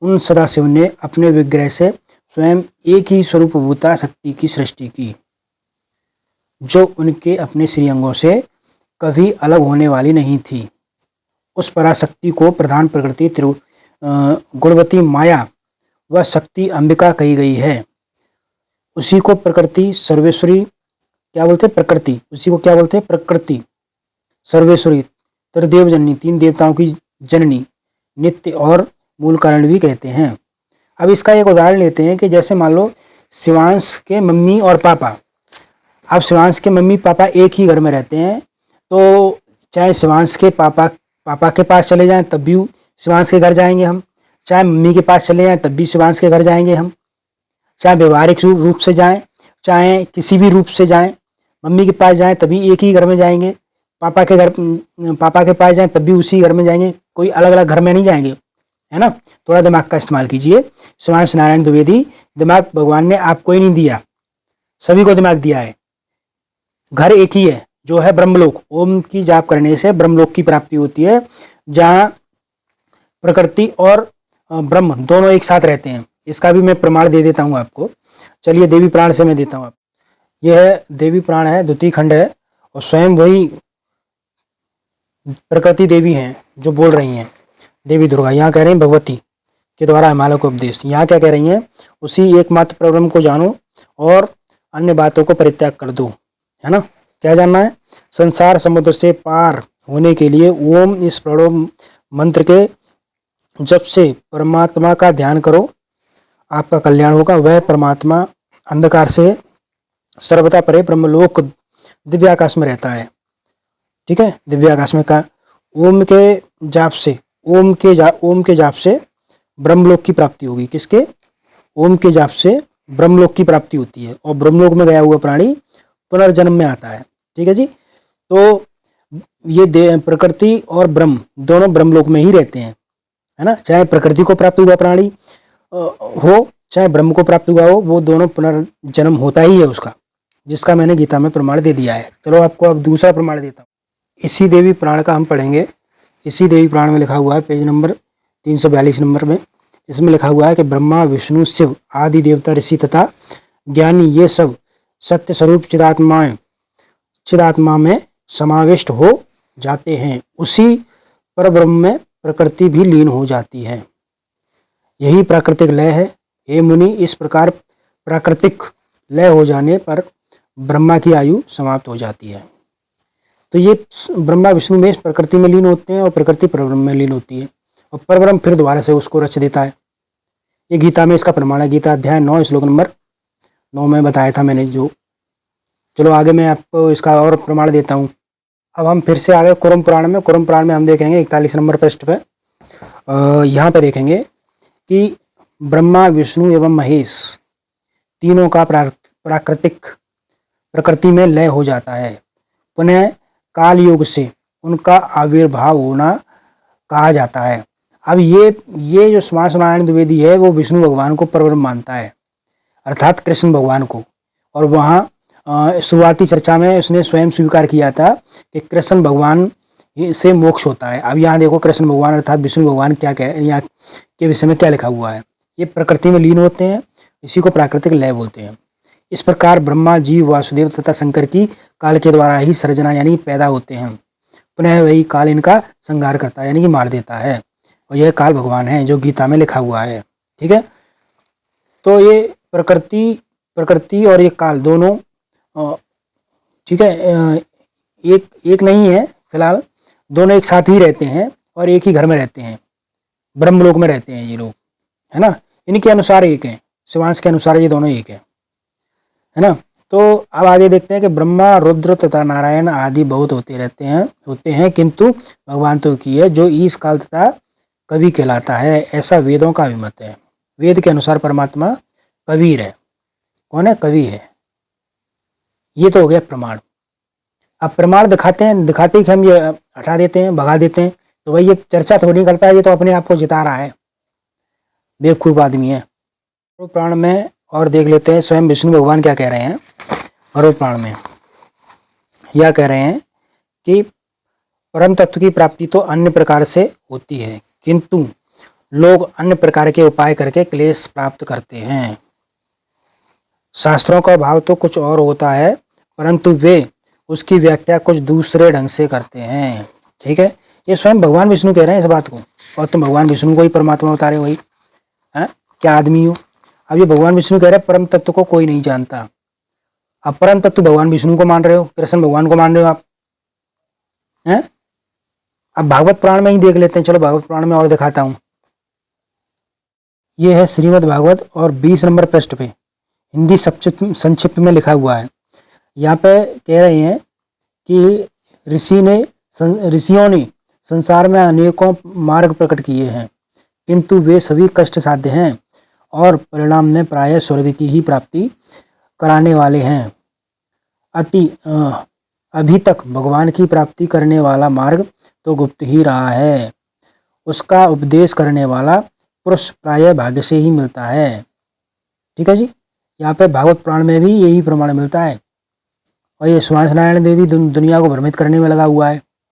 Speaker 4: उन सदाशिव ने अपने विग्रह से स्वयं एक ही स्वरूपभूता शक्ति की सृष्टि की, जो उनके अपने श्रीअंगों से कभी अलग होने वाली नहीं थी। उस पराशक्ति को प्रधान प्रकृति गुणवती माया व शक्ति अंबिका कही गई है। उसी को प्रकृति सर्वेश्वरी क्या बोलते हैं? प्रकृति। उसी को क्या बोलते हैं? प्रकृति सर्वेश्वरी, त्रिदेव जननी, 3 देवताओं की जननी, नित्य और मूल कारण भी कहते हैं। अब इसका एक उदाहरण लेते हैं कि जैसे मान लो शिवांश के मम्मी और पापा, अब शिवांश के मम्मी पापा एक ही घर में रहते हैं, तो चाहे शिवांश के पापा के पास चले जाएं तब भी शिवांश के घर जाएंगे हम, चाहे मम्मी के पास चले जाएं तब भी शिवांश के घर जाएंगे हम, चाहे व्यवहारिक रूप से जाएं चाहे किसी भी रूप से जाएं, मम्मी के पास जाएं तभी एक ही घर में जाएंगे, पापा के पास जाएं तब भी उसी घर में जाएंगे, कोई अलग अलग घर में नहीं जाएंगे, है ना। थोड़ा दिमाग का इस्तेमाल कीजिए। शिवांश नारायण द्विवेदी, दिमाग भगवान ने आपको ही नहीं दिया, सभी को दिमाग दिया है। घर एक ही है जो है ब्रह्मलोक। ओम की जाप करने से ब्रह्मलोक की प्राप्ति होती है, जहाँ प्रकृति और ब्रह्म दोनों एक साथ रहते हैं। इसका भी मैं प्रमाण दे देता हूँ आपको। चलिए देवी पुराण से मैं देता हूँ आप। यह देवी पुराण है, द्वितीय खंड है, और स्वयं वही प्रकृति देवी हैं जो बोल रही हैं। देवी दुर्गा यहाँ कह रही हैं भगवती के द्वारा हिमालय को उपदेश। यहाँ क्या कह रही हैं, उसी एकमात्र परब्रह्म को जानो और अन्य बातों को परित्याग कर दो, है ना। क्या जानना है, संसार समुद्र से पार होने के लिए ओम इस प्रणव मंत्र के जब से परमात्मा का ध्यान करो, आपका कल्याण होगा। वह परमात्मा अंधकार से सर्वथा परे ब्रह्मलोक दिव्याकाश में रहता है, ठीक है। दिव्याकाश में का ओम के जाप से ब्रह्मलोक की प्राप्ति होगी। किसके? ओम के जाप से ब्रह्मलोक की प्राप्ति होती है, और ब्रह्मलोक में गया हुआ प्राणी पुनर्जन्म में आता है, ठीक है जी। तो ये प्रकृति और ब्रह्म दोनों ब्रह्मलोक में ही रहते हैं, है ना। चाहे प्रकृति को प्राप्त हुआ प्राणी हो चाहे ब्रह्म को प्राप्त हुआ हो, वो दोनों पुनर्जन्म होता ही है उसका, जिसका मैंने गीता में प्रमाण दे दिया है। चलो आपको अब दूसरा प्रमाण देता हूँ। इसी देवी पुराण का हम पढ़ेंगे। इसी देवी पुराण में लिखा हुआ है, पेज नंबर 342 नंबर में। इसमें लिखा हुआ है कि ब्रह्मा विष्णु शिव आदि देवता ऋषि तथा ज्ञानी ये सब सत्य स्वरूप चिदात्मा में समाविष्ट हो जाते हैं। उसी पर ब्रह्म में प्रकृति भी लीन हो जाती है। यही प्राकृतिक लय है। हे मुनि, इस प्रकार प्राकृतिक लय हो जाने पर ब्रह्मा की आयु समाप्त हो जाती है। तो ये ब्रह्मा विष्णु में प्रकृति में लीन होते हैं और प्रकृति परब्रह्म में लीन होती है, और परब्रह्म फिर दोबारा से उसको रच देता है। ये गीता में इसका प्रमाण है। गीता अध्याय 9 श्लोक नंबर 9 में बताया था मैंने जो। चलो आगे मैं आपको इसका और प्रमाण देता हूँ। अब हम फिर से आगे कुरम पुराण में। कुरम पुराण में हम देखेंगे 41 नंबर पृष्ठ पे। यहाँ पे देखेंगे कि ब्रह्मा विष्णु एवं महेश तीनों का प्रकृति में लय हो जाता है। पुनः काल युग से उनका आविर्भाव होना कहा जाता है। अब ये जो शिवांश नारायण द्विवेदी है वो विष्णु भगवान को परब्रह्म मानता है, अर्थात कृष्ण भगवान को। और वहाँ शुरुआती चर्चा में उसने स्वयं स्वीकार किया था कि कृष्ण भगवान से मोक्ष होता है। अब यहाँ देखो कृष्ण भगवान अर्थात विष्णु भगवान क्या यहाँ के विषय में क्या लिखा हुआ है। ये प्रकृति में लीन होते हैं, इसी को प्राकृतिक लय बोलते हैं। इस प्रकार ब्रह्मा जीव वासुदेव तथा शंकर की काल के द्वारा ही सर्जना यानी पैदा होते हैं। पुनः वही काल इनका संहार करता है यानी कि मार देता है, और यह काल भगवान है जो गीता में लिखा हुआ है, ठीक है। तो ये प्रकृति और ये काल दोनों ठीक है, एक नहीं है फिलहाल, दोनों एक साथ ही रहते हैं और एक ही घर में रहते हैं, ब्रह्मलोक में रहते हैं ये लोग, है ना। इनके अनुसार एक है, शिवांश के अनुसार ये दोनों एक है ना। तो अब आगे देखते हैं कि ब्रह्मा रुद्र तथा नारायण आदि बहुत होते हैं, किंतु भगवान तो की है जो ईश काल तथा कवि कहलाता है, ऐसा वेदों का अभिमत है। वेद के अनुसार परमात्मा कबीर है। कौन है? कवि है। ये तो हो गया प्रमाण। अब प्रमाण दिखाते ही हम ये हटा देते हैं, भगा देते हैं, तो भाई ये चर्चा थोड़ी करता है, ये तो अपने आप को जिता रहा है, बेवकूफ आदमी है। तो पुराण में और देख लेते हैं स्वयं विष्णु भगवान क्या कह रहे हैं। गरुड़ पुराण में यह कह रहे हैं कि परम तत्व की प्राप्ति तो अन्य प्रकार से होती है, किंतु लोग अन्य प्रकार के उपाय करके क्लेश प्राप्त करते हैं। शास्त्रों का भाव तो कुछ और होता है, परंतु वे उसकी व्याख्या कुछ दूसरे ढंग से करते हैं, ठीक है। ये स्वयं भगवान विष्णु कह रहे हैं इस बात को, और तुम भगवान विष्णु को ही परमात्मा बता रहे हो, वही है क्या आदमी हो। अब ये भगवान विष्णु कह रहे हैं परम तत्व को कोई नहीं जानता। अब परम तत्व भगवान विष्णु को मान रहे हो, कृष्ण भगवान को मान रहे हो आप, हैं। अब भागवत पुराण में ही देख लेते हैं। चलो भागवत पुराण में और दिखाता हूँ। ये है श्रीमद् भागवत और 20 नंबर पृष्ठ पे हिंदी संक्षिप्त में लिखा हुआ है। यहाँ पे कह रहे हैं कि ऋषि ने ऋषियों ने संसार में अनेकों मार्ग प्रकट किए हैं, किंतु वे सभी कष्ट साध्य हैं और परिणाम में प्रायः स्वर्ग की ही प्राप्ति कराने वाले हैं। अभी तक भगवान की प्राप्ति करने वाला मार्ग तो गुप्त ही रहा है। उसका उपदेश करने वाला पुरुष प्रायः भाग्य से ही मिलता है। ठीक है जी, यहाँ पे भागवत पुराण में भी यही प्रमाण मिलता है। और ये सुभाष नारायण देवी दुनिया को भ्रमित करने में लगा हुआ है।